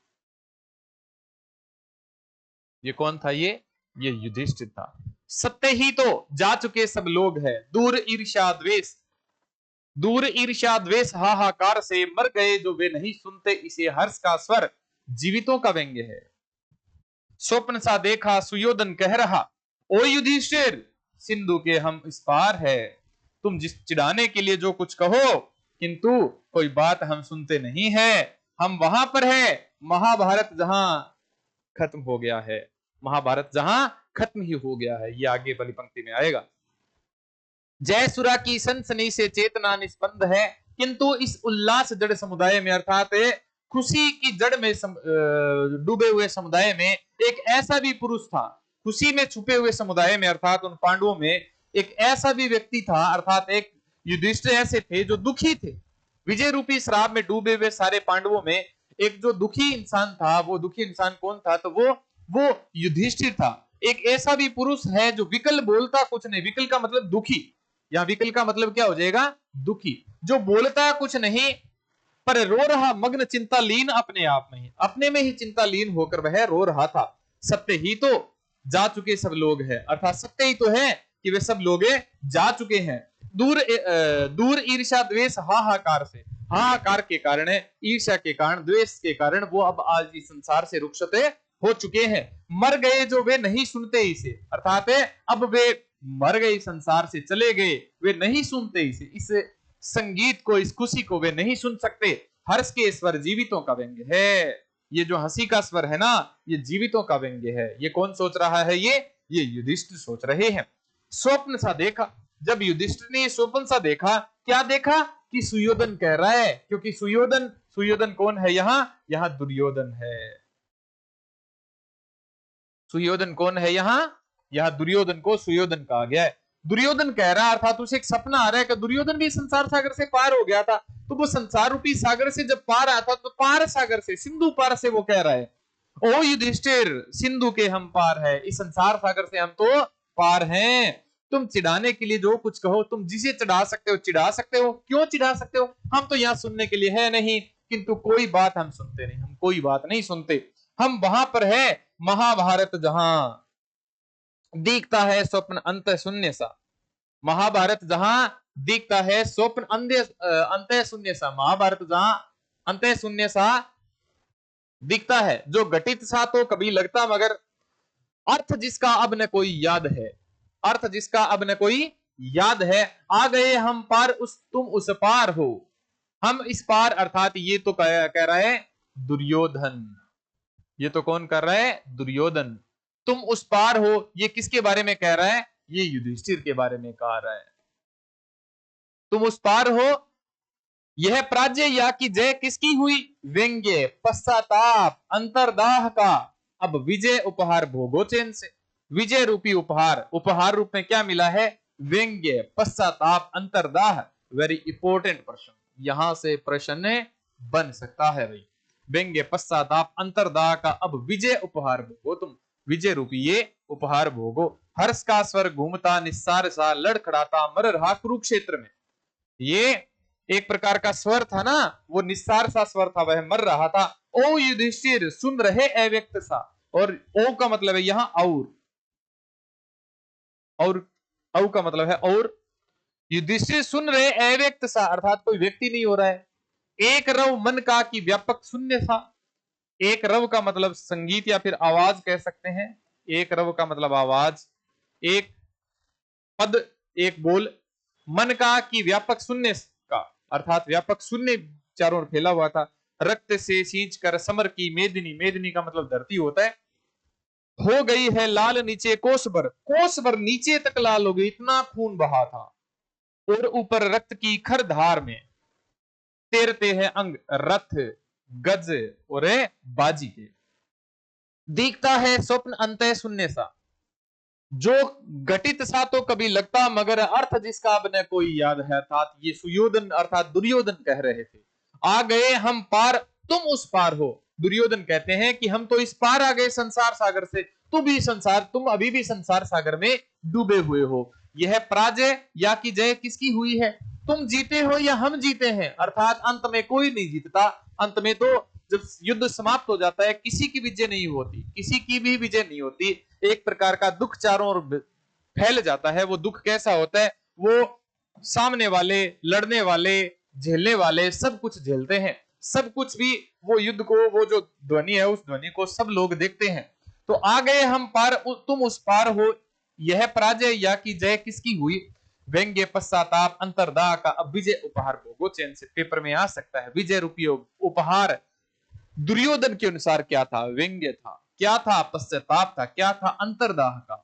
ये कौन था? ये युधिष्ठिर था। सत्य ही तो जा चुके सब लोग है, दूर ईर्ष्या द्वेष, दूर ईर्ष्या द्वेष हाहाकार से, मर गए जो वे नहीं सुनते इसे, हर्ष का स्वर जीवितों का व्यंग्य है। स्वप्न सा देखा सुयोधन कह रहा, ओ युधिष्ठिर, सिंधु के हम इस पार है। तुम जिस चिढ़ाने के लिए जो कुछ कहो, किंतु कोई बात हम सुनते नहीं है। हम वहां पर है, महाभारत जहां खत्म हो गया है, महाभारत जहां खत्म ही हो गया है। ये आगे वाली पंक्ति में आएगा। जय सुरा की सनसनी से चेतना निस्पंद है, किंतु इस उल्लास जड़ समुदाय में, अर्थात खुशी की जड़ में डूबे हुए समुदाय में एक ऐसा भी पुरुष था। खुशी में छुपे हुए समुदाय में, अर्थात उन पांडवों में एक ऐसा भी व्यक्ति था, अर्थात एक युधिष्ठिर ऐसे थे जो दुखी थे। विजय रूपी शराब में डूबे हुए सारे पांडवों में एक जो दुखी इंसान था, वो दुखी इंसान कौन था? तो वो युधिष्ठिर था। एक ऐसा भी पुरुष है जो विकल, बोलता कुछ नहीं। विकल का मतलब दुखी, या विकल का मतलब क्या हो जाएगा? दुखी। जो बोलता कुछ नहीं पर रो रहा, मग्न चिंता लीन अपने आप में ही, अपने में ही चिंता लीन होकर वह रो रहा था। सत्य ही तो जा चुके सब लोग हैं, अर्थात सत्य ही तो है कि वे सब लोग जा चुके हैं। दूर ईर्ष्या द्वेष हाहाकार से, हाहाकार के कारण, ईर्ष्या के कारण, द्वेष के कारण वो अब आज इस संसार से रुखसत हो चुके हैं। मर गए जो वे नहीं सुनते इसे, अर्थात अब वे मर गए, संसार से चले गए, वे नहीं सुनते इसे, इस संगीत को, इस खुशी को वे नहीं सुन सकते। हर्ष के स्वर जीवितों का व्यंग्य है। ये जो हंसी का स्वर है ना, ये जीवितों का व्यंग्य है। ये कौन सोच रहा है? ये युधिष्ठिर सोच रहे हैं। स्वप्न सा देखा, जब युधिष्ठिर ने स्वप्न सा देखा, क्या देखा? कि सुयोधन कह रहा है, क्योंकि सुयोधन कौन है? यहां दुर्योधन है। सुयोधन कौन है? यहां दुर्योधन को सुयोधन कहा गया है। दुर्योधन कह रहा है, अर्थात उसे एक सपना आ रहा है कि दुर्योधन भी संसार सागर से पार हो गया था। तो वो संसार रूपी सागर से जब पार आता, तो पार सागर से, सिंधु पार से वो कह रहा है, ओ युधिष्ठिर, सिंधु के हम पार है, इस संसार सागर से हम तो पार हैं। तुम चिढ़ाने के लिए जो कुछ कहो, तुम जिसे चढ़ा सकते हो चिढ़ा सकते हो। क्यों चिढ़ा सकते हो? हम तो यहाँ सुनने के लिए है नहीं, किंतु कोई बात हम सुनते नहीं, हम कोई बात नहीं सुनते। हम वहां पर है, महाभारत जहां दिखता है स्वप्न अंत शून्य सा, महाभारत जहां दिखता है स्वप्न अंत शून्य सा, महाभारत जहां अंत शून्य सा दिखता है, जो घटित सा तो कभी लगता, मगर अर्थ जिसका अब न कोई याद है, अर्थ जिसका अब न कोई याद है। आ गए हम पार, तुम उस पार हो, हम इस पार, अर्थात ये तो कह रहा है दुर्योधन। ये तो कौन कर रहा है? दुर्योधन। तुम उस पार हो, ये किसके बारे में कह रहा है? ये युधिष्ठिर के बारे में कह रहा है। तुम उस पार हो, यह प्राज्य या की जय किसकी हुई? व्यंग्य, पश्चाताप, अंतरदाह का अब विजय उपहार भोगो चैन से। विजय रूपी उपहार, उपहार रूप में क्या मिला है? व्यंग्य, पश्चाताप, अंतरदाह। वेरी इंपॉर्टेंट प्रश्न, यहां से प्रश्न बन सकता है भाई। व्यंग्य, पश्चाताप, अंतरदाह का अब विजय उपहार भोगो तुम, विजय रूपी ये उपहार भोगो। हर्ष का स्वर घूमता निस्सार सा, लड़खड़ाता मर रहा कुरुक्षेत्र में। ये एक प्रकार का स्वर था ना, वो निस्सार सा स्वर था, वह मर रहा था। ओ युधिष्ठिर, सुन रहे अव्यक्त सा, और ओ का मतलब है यहां और औ का मतलब है और। युधिष्ठिर सुन रहे अव्यक्त सा, अर्थात कोई व्यक्ति नहीं हो रहा है। एक रव मन का की व्यापक शून्य था। एक रव का मतलब संगीत या फिर आवाज कह सकते हैं। एक रव का मतलब आवाज, एक पद, एक बोल। मन का की व्यापक शून्य का, अर्थात व्यापक शून्य चारों ओर फैला हुआ था। रक्त से सींच कर समर की मेदिनी, मेदिनी का मतलब धरती होता है। हो गई है लाल नीचे कोस भर नीचे तक लाल हो गई, इतना खून बहा था। और ऊपर रक्त की खर धार में तैरते हैं अंग रथ, गज और बाजी के। दिखता है स्वप्न अंतः शून्य सा, जो घटित सा तो कभी लगता, मगर अर्थ जिसका अब न कोई याद है। अर्थात ये सुयोधन अर्थात दुर्योधन कह रहे थे, आ गए हम पार तुम उस पार हो। दुर्योधन कहते हैं कि हम तो इस पार आ गए संसार सागर से, तुम अभी भी संसार सागर में डूबे हुए हो। यह पराजय या कि जय किसकी हुई है? तुम जीते हो या हम जीते हैं? अर्थात अंत में कोई नहीं जीतता। अंत में तो जब युद्ध समाप्त हो जाता है, किसी की विजय नहीं होती, किसी की भी विजय नहीं होती। एक प्रकार का दुख चारों ओर फैल जाता है। वो दुख कैसा होता है? वो सामने वाले, लड़ने वाले, झेलने वाले सब कुछ झेलते हैं, सब कुछ भी वो युद्ध को, वो जो ध्वनि है उस ध्वनि को सब लोग देखते हैं। तो आ गए हम पार तुम उस पार हो, यह पराजय या कि जय किसकी हुई? व्यंग्य पश्चाताप अंतरदाह का अब विजय उपहार भोगो। चैन से पेपर में आ सकता है। विजय रूपी उपहार दुर्योधन के अनुसार क्या था? व्यंग्य था। क्या था? पश्चाताप था। क्या था? अंतरदाह का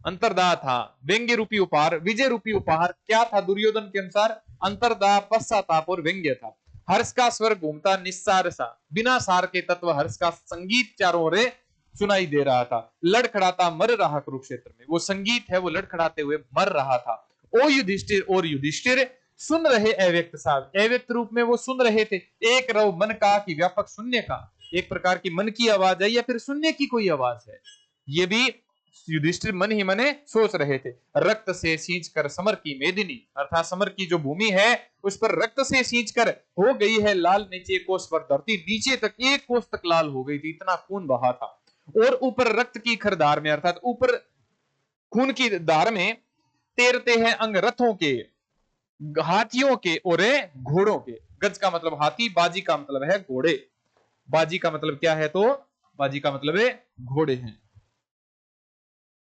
अंतरदाह था। व्यंग्य रूपी उपहार, विजय रूपी उपहार क्या था दुर्योधन के अनुसार? अंतरदाह, पश्चाताप और व्यंग्य था। हर्ष का स्वर घूमता निस्सार सा, बिना सार के तत्व हर्ष का संगीत चारों ओर सुनाई दे रहा था। लड़खड़ाता मर रहा कुरुक्षेत्र में, वो संगीत है वो लड़खड़ाते हुए मर रहा था। ओ युधिष्ठिर और युधिष्ठिर सुन रहे अव्यक्त साहब, अव्यक्त रूप में वो सुन रहे थे। एक रव मन का कि व्यापक शून्य का, एक प्रकार की मन की आवाज है या फिर शून्य की कोई आवाज है, ये भी युधिष्ठिर मन ही मने सोच रहे थे। रक्त से सींच कर समर की मेदिनी, अर्थात समर की जो भूमि है उस पर रक्त से सींच कर हो गई है लाल। नीचे कोस पर धरती नीचे तक एक कोस तक लाल हो गई थी, इतना खून बहा था। और ऊपर रक्त की खरधार में, अर्थात ऊपर खून की धार में तैरते हैं अंग रथों के, हाथियों के और घोड़ों के। गज का मतलब हाथी, बाजी का मतलब है घोड़े। बाजी का मतलब क्या है? तो बाजी का मतलब है घोड़े हैं।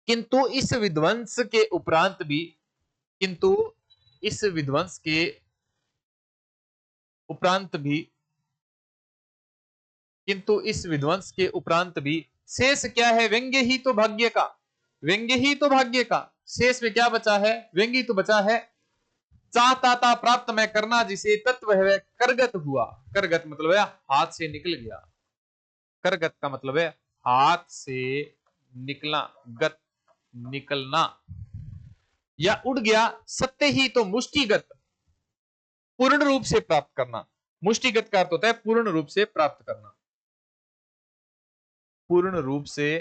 किंतु इस विध्वंस के उपरांत भी, किंतु इस विध्वंस के उपरांत भी, किंतु इस विध्वंस के उपरांत भी शेष क्या है? व्यंग्य ही तो भाग्य का, व्यंग्य ही तो भाग्य का। शेष में क्या बचा है? व्यंग्य तो बचा है। चाहता था प्राप्त मैं करना जिसे तत्व है करगत हुआ। करगत मतलब है हाथ से निकल गया। करगत का मतलब है हाथ से निकला, गत निकलना, या उड़ गया। सत्य ही तो मुष्टिगत, पूर्ण रूप से प्राप्त करना। मुष्टिगत का अर्थ होता है पूर्ण रूप से प्राप्त करना, पूर्ण रूप से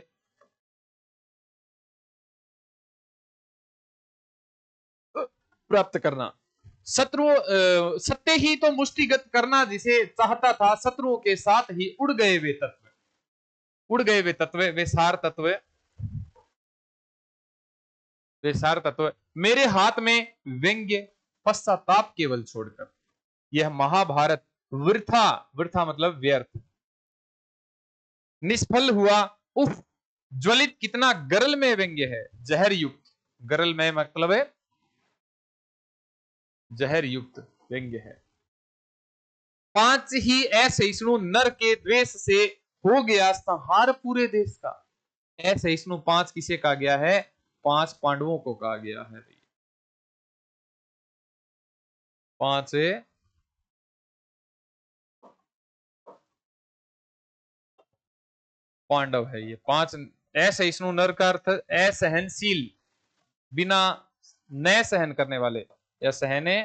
प्राप्त करना। सत्य ही तो मुष्टिगत करना जिसे चाहता था, शत्रुओं के साथ ही उड़ गए वे तत्व, उड़ गए वे तत्व, वे सार तत्व, वे सार तत्व मेरे हाथ में व्यंग्य पश्चाताप केवल छोड़कर। यह महाभारत वृथा, वृथा मतलब व्यर्थ, निष्फल हुआ। उफ, ज्वलित कितना गरल में व्यंग्य है, जहर युक्त। गरल में मतलब है जहर युक्त व्यंग्य है। पांच ही असहिष्णु नर के द्वेष से हो गया संहार पूरे देश का। असहिष्णु पांच किसे कहा गया है? पांच पांडवों को कहा गया है। पांच पांडव है ये पांच। असहिष्णु नर का अर्थ असहनशील, बिना न सहन करने वाले या सहने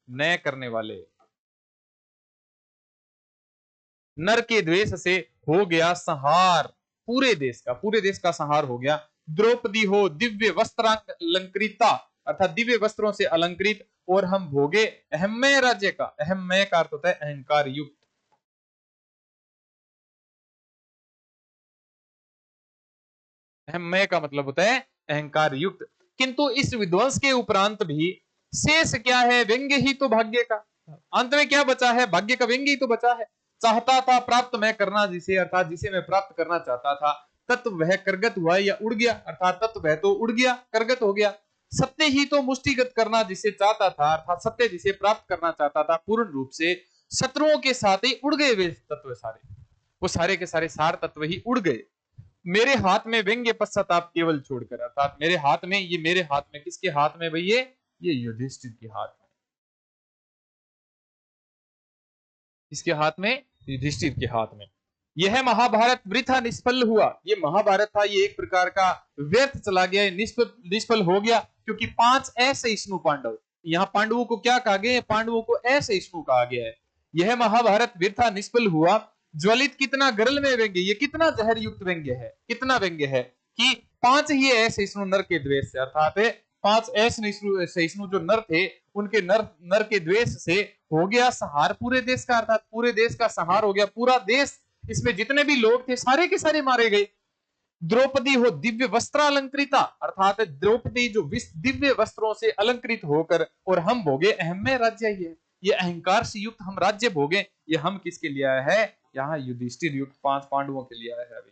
न करने वाले। नर के द्वेष से हो गया संहार पूरे देश का, पूरे देश का संहार हो गया। द्रौपदी हो दिव्य वस्त्रालंकृता, अर्थात दिव्य वस्त्रों से अलंकृत, और हम भोगे अहमय राज्य का। अहमय का अर्थ होता है अहंकार युक्त। अहमय का मतलब होता है अहंकार युक्त। किंतु इस विध्वंस के उपरांत भी शेष क्या है? व्यंग्य ही तो भाग्य का। अंत में क्या बचा है? भाग्य का व्यंग्य ही तो बचा है। चाहता था प्राप्त मैं करना जिसे, अर्थात जिसे मैं प्राप्त करना चाहता था, तत्व वह करगत हुआ या उड़ गया, अर्थात तत्व वह तो उड़ गया, करगत हो गया। सत्य ही तो मुष्टिगत करना जिसे चाहता था, अर्थात सत्य जिसे प्राप्त करना चाहता था पूर्ण रूप से, शत्रुओं के साथ ही उड़ गए वे तत्व सारे, वो सारे के सारे सार तत्व ही उड़ गए। मेरे हाथ में व्यंग्य पश्चाताप केवल छोड़कर, अर्थात मेरे हाथ में, ये मेरे हाथ में, किसके हाथ में भाई? ये युधिष्ठिर के हाथ में। इसके हाथ में? युधिष्ठिर के हाथ में। यह महाभारत वृथा निष्फल हुआ। ये महाभारत था, ये एक प्रकार का व्यर्थ चला गया, निष्फल हो गया, क्योंकि 5 असहिष्णु पांडव। यहाँ पांडवों को क्या कहा गया? पांडवों को असहिष्णु कहा गया है। यह महाभारत वृथा निष्फल हुआ। ज्वलित कितना गरल में व्यंग्य, ये कितना जहर युक्त व्यंग्य है, कितना व्यंग्य है कि 5 ही असहिष्णु नर के द्वेष से, अर्थात 5 असहिष्णु जो नर थे, उनके नर के द्वेष से हो गया संहार पूरे देश का, अर्थात पूरे देश का संहार हो गया। पूरा देश, इसमें जितने भी लोग थे सारे के सारे मारे गए। द्रौपदी हो दिव्य वस्त्रालंकृता, अर्थात द्रौपदी जो दिव्य वस्त्रों से अलंकृत होकर, और हम भोगे अहम में राज्य, ये अहंकार से युक्त हम राज्य भोगे। ये हम किसके लिए आया है? यहाँ युधिष्ठिर युक्त 5 पांडवों के लिए आया है भाई।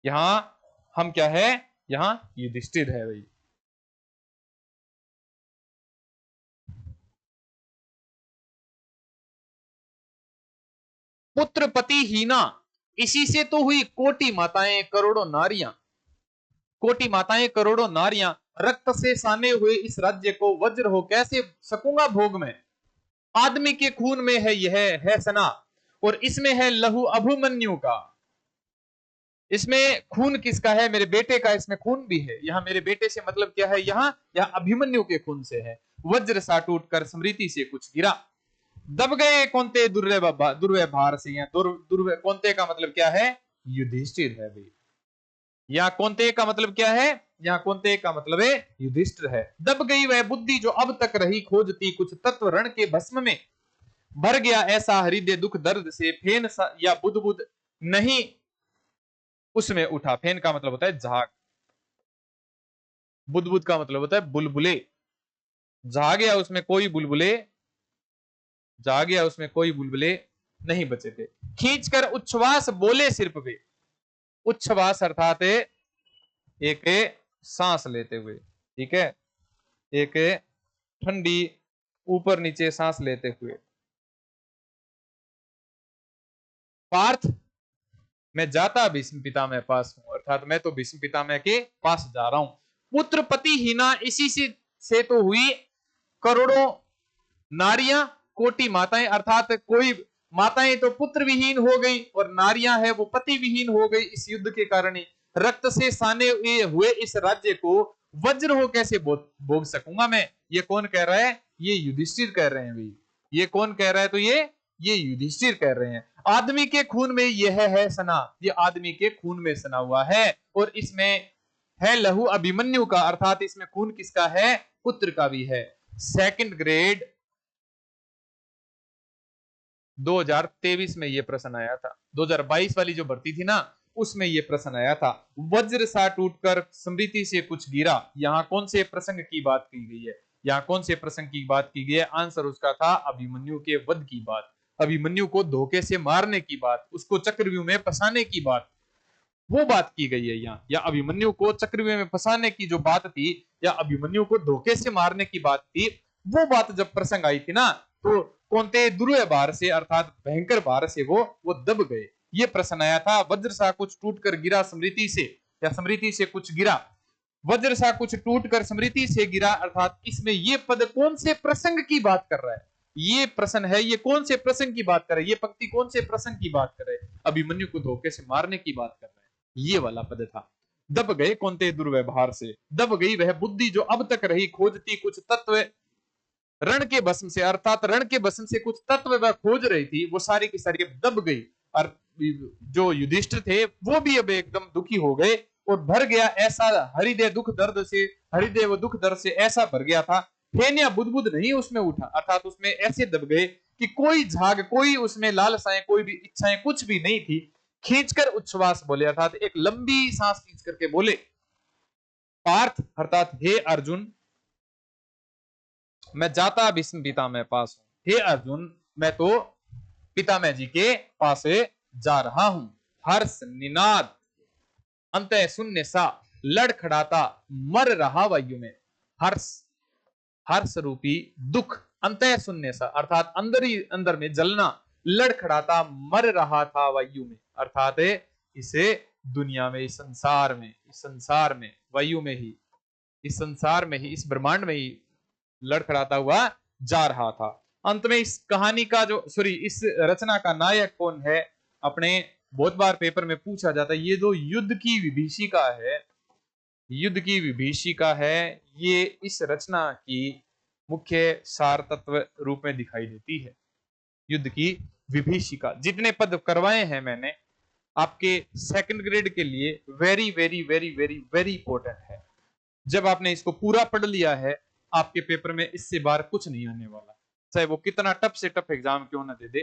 यहाँ हम क्या है? यहाँ युधिष्ठिर है भाई। पुत्र पति हीना, इसी से तो हुई कोटि माताएं करोड़ों नारियां। कोटि माताएं करोड़ों नारियां, रक्त से साने हुए इस राज्य को वज्र हो कैसे सकूंगा भोग में। आदमी के खून में है यह है सना, और इसमें है लहू अभिमन्यु का। इसमें खून किसका है? मेरे बेटे का इसमें खून भी है। यहाँ मेरे बेटे से मतलब क्या है? यहाँ अभिमन्यु के खून से है। वज्र सा टूट कर स्मृति से कुछ गिरा, दब गए कौनते दुर्व्यवहार से। यहाँ कौनते का मतलब क्या है? युधिष्ठिर है भाई। यहाँ कौनते का मतलब क्या है? यहाँ कौनते का मतलब है युधिष्ठिर है। दब गई वह बुद्धि जो अब तक रही खोजती, कुछ तत्व रण के भस्म में भर गया ऐसा हृदय दुख दर्द से। फेन या बुध बुध नहीं उसमें उठा। फेन का मतलब होता है झाग, बुध बुध का मतलब होता है बुलबुले। जा गया उसमें कोई बुलबुले, जा गया उसमें कोई बुलबुले नहीं बचे थे। खींचकर उच्छ्वास बोले सिर पे। उच्छ्वास अर्थात एक सांस लेते हुए, ठीक है, एक ठंडी ऊपर नीचे सांस लेते हुए। पार्थ, मैं जाता भीष्म पितामह पास हूं, अर्थात मैं तो भीष्म पितामह के पास जा रहा हूं। पुत्र पति हीना, इसी से तो हुई करोड़ों नारियां कोटि माताएं, अर्थात कोई माताएं तो पुत्र विहीन हो गई, और नारियां है वो पति विहीन हो गई इस युद्ध के कारण ही। रक्त से साने हुए इस राज्य को वज्र हो कैसे भोग सकूंगा मैं। ये कौन कह रहा है? ये युधिष्ठिर कह रहे हैं भाई। ये कौन कह रहा है? तो ये युधिष्ठिर कह रहे हैं। आदमी के खून में यह है सना, ये आदमी के खून में सना हुआ है, और इसमें है लहू अभिमन्यु का, अर्थात इसमें खून किसका है? पुत्र का भी है। सेकंड ग्रेड 2023 में ये प्रश्न आया था। 2022 वाली जो भर्ती थी ना, उसमें ये प्रश्न आया था। वज्र सा टूटकर स्मृति से कुछ गिरा, यहाँ कौन से प्रसंग की बात की गई है? यहाँ कौन से प्रसंग की बात की गई है? आंसर उसका था अभिमन्यु के वध की बात, अभिमन्यु को धोखे से मारने की बात, उसको चक्रव्यूह में फंसाने की बात, वो बात की गई है यहाँ। या अभिमन्यु को चक्रव्यूह में फंसाने की जो बात थी, या अभिमन्यु को धोखे से मारने की बात थी, वो बात जब प्रसंग आई थी ना, तो कौनते दुर्व्यवहार से, अर्थात भयंकर भार से वो दब गए। ये प्रश्न आया था। वज्र सा कुछ टूट कर गिरा स्मृति से, या स्मृति से कुछ गिरा। वज्र सा कुछ टूट कर स्मृति से गिरा, अर्थात इसमें ये पद कौन से प्रसंग की बात कर रहा है? ये प्रश्न है, ये कौन से प्रसंग की बात कर रहा है? ये पंक्ति कौन से प्रसंग की बात कर रहे हैं? अभिमन्यु को धोखे से मारने की बात कर रहा है। ये वाला पद था। दब गए कौनते दुर्व्यवहार से, दब गई वह बुद्धि जो अब तक रही खोजती, कुछ तत्व रण के भस्म से, अर्थात रण के भस्म से कुछ तत्व वह खोज रही थी, वो सारी की सारी दब गई। और जो युधिष्ठिर थे वो भी अब एकदम दुखी हो गए, और भर गया ऐसा हृदय दुख दर्द से, हृदय वो दुख दर्द से ऐसा भर गया था। फेन या बुदबुद नहीं उसमें उठा, अर्थात उसमें ऐसे दब गए कि कोई झाग, कोई उसमें लालसाएं, कोई भी इच्छाएं कुछ भी नहीं थी। खींचकर उच्छ्वास बोले, अर्थात एक लंबी सांस खींच करके बोले। पार्थ, अर्थात हे अर्जुन, मैं जाता भीष्म पितामह पास हूं। हे अर्जुन, मैं तो पितामह जी के पास जा रहा हूं। हर्ष निनाद अंत शून्य सा लड़खड़ाता मर रहा वायु में। हर्ष, हर्ष रूपी दुख, अंत शून्य सा, अर्थात अंदर ही अंदर में जलना, लड़खड़ाता मर रहा था वायु में, अर्थात इसे दुनिया में, इस संसार में, वायु में ही, इस संसार में ही, इस ब्रह्मांड में ही लड़खड़ाता हुआ जा रहा था। अंत में इस कहानी का जो इस रचना का नायक कौन है? अपने बहुत बार पेपर में पूछा जाता है, ये जो युद्ध की विभीषिका है, युद्ध की विभीषिका है, ये इस रचना की मुख्य सार तत्व रूप में दिखाई देती है। युद्ध की विभीषिका, जितने पद करवाए हैं मैंने आपके सेकंड ग्रेड के लिए, very very very very very important है। जब आपने इसको पूरा पढ़ लिया है, आपके पेपर में इससे बाहर कुछ नहीं आने वाला, चाहे वो कितना टफ से टफ एग्जाम क्यों ना दे दे,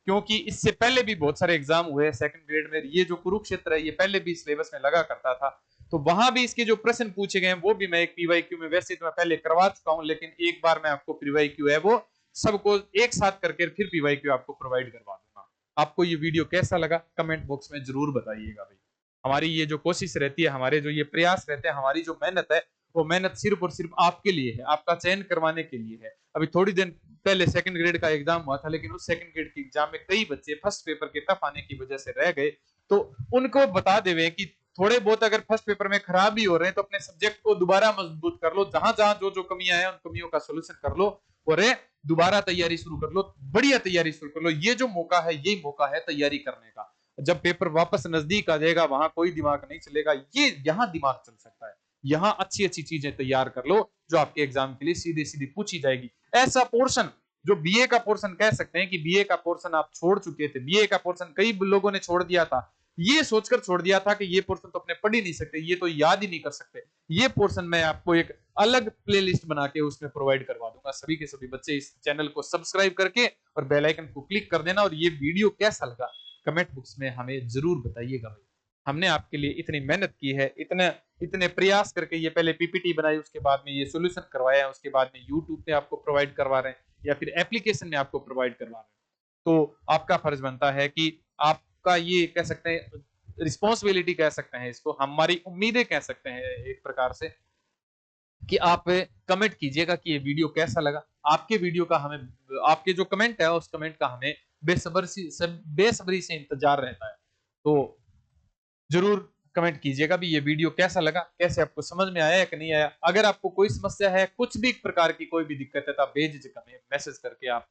क्योंकि इससे पहले भी बहुत सारे एग्जाम हुए सेकंड ग्रेड में। ये जो कुरुक्षेत्र है, ये पहले भी सिलेबस में लगा करता था, तो वहां भी इसके जो प्रश्न पूछे गए हैं वो भी मैं एक पीवाईक्यू में, वैसे तो मैं पहले करवा चुका हूं, लेकिन एक बार मैं आपको पीवाईक्यू है वो सबको एक साथ करके फिर पीवाईक्यू आपको प्रोवाइड करवा दूंगा। आपको ये वीडियो कैसा लगा कमेंट बॉक्स में जरूर बताइएगा भाई। हमारी ये जो कोशिश रहती है, हमारे जो ये प्रयास रहते हैं, हमारी जो मेहनत है, वो मेहनत सिर्फ और सिर्फ आपके लिए है, आपका चयन करवाने के लिए है। अभी थोड़ी दिन पहले सेकंड ग्रेड का एग्जाम हुआ था, लेकिन उस सेकंड ग्रेड के एग्जाम में कई बच्चे फर्स्ट पेपर के टफ आने की वजह से रह गए, तो उनको बता देवे कि थोड़े बहुत अगर फर्स्ट पेपर में खराब भी हो रहे हैं तो अपने सब्जेक्ट को दोबारा मजबूत कर लो, जहां जहां जो जो कमियां हैं उन कमियों का सोल्यूशन कर लो और दोबारा तैयारी शुरू कर लो, बढ़िया तैयारी शुरू कर लो। ये जो मौका है, यही मौका है तैयारी करने का। जब पेपर वापस नजदीक आ जाएगा, वहां कोई दिमाग नहीं चलेगा, ये यहां दिमाग चल सकता है। यहां अच्छी अच्छी चीजें तैयार कर लो जो आपके एग्जाम के लिए सीधी सीधी पूछी जाएगी। ऐसा पोर्शन जो बीए का पोर्शन कह सकते हैं कि बीए का पोर्शन आप छोड़ चुके थे, बीए का पोर्शन कई लोगों ने छोड़ दिया था, ये सोचकर छोड़ दिया था कि ये पोर्शन तो अपने पढ़ ही नहीं सकते, ये तो याद ही नहीं कर सकते। ये पोर्शन मैं आपको एक अलग प्लेलिस्ट बना के उसमें प्रोवाइड करवा दूंगा। सभी के सभी बच्चे इस चैनल को सब्सक्राइब करके और बेल आइकन को क्लिक कर देना। और ये वीडियो कैसा लगा कमेंट बॉक्स में हमें जरूर बताइएगा भाई। हमने आपके लिए इतनी मेहनत की है, इतने इतने प्रयास करके, ये पहले पीपीटी बनाई, उसके बाद में ये सॉल्यूशन करवाया, उसके बाद में यूट्यूब पे आपको प्रोवाइड करवा रहे हैं या फिर एप्लीकेशन में आपको प्रोवाइड करवा रहे हैं। तो आपका फर्ज बनता है कि आपका ये कह सकते हैं रिस्पॉन्सिबिलिटी कह सकते हैं इसको, हमारी उम्मीदें कह सकते हैं एक प्रकार से, कि आप कमेंट कीजिएगा कि ये वीडियो कैसा लगा। आपके वीडियो का हमें, आपके जो कमेंट है उस कमेंट का हमें बेसब्री से इंतजार रहता है। तो जरूर कमेंट कीजिएगा भी ये वीडियो कैसा लगा, कैसे आपको समझ में आया या कि नहीं आया। अगर आपको कोई समस्या है, कुछ भी प्रकार की कोई भी दिक्कत है, तो आप बेझिझक हमें मैसेज करके आप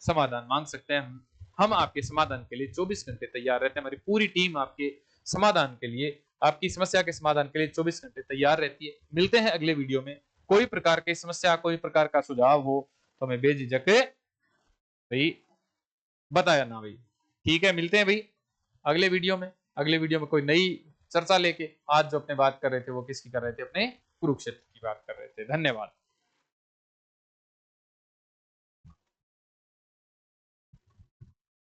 समाधान मांग सकते हैं। हम आपके समाधान के लिए 24 घंटे तैयार रहते हैं। हमारी पूरी टीम आपके समाधान के लिए, आपकी समस्या के समाधान के लिए 24 घंटे तैयार रहती है। मिलते हैं अगले वीडियो में। कोई प्रकार की समस्या, कोई प्रकार का सुझाव हो तो हमें बेझिझक भाई बताया ना भाई। ठीक है, मिलते हैं भाई अगले वीडियो में। अगले वीडियो में कोई नई चर्चा लेके। आज जो अपने बात कर रहे थे वो किसकी कर रहे थे, अपने कुरुक्षेत्र की बात कर रहे थे। धन्यवाद।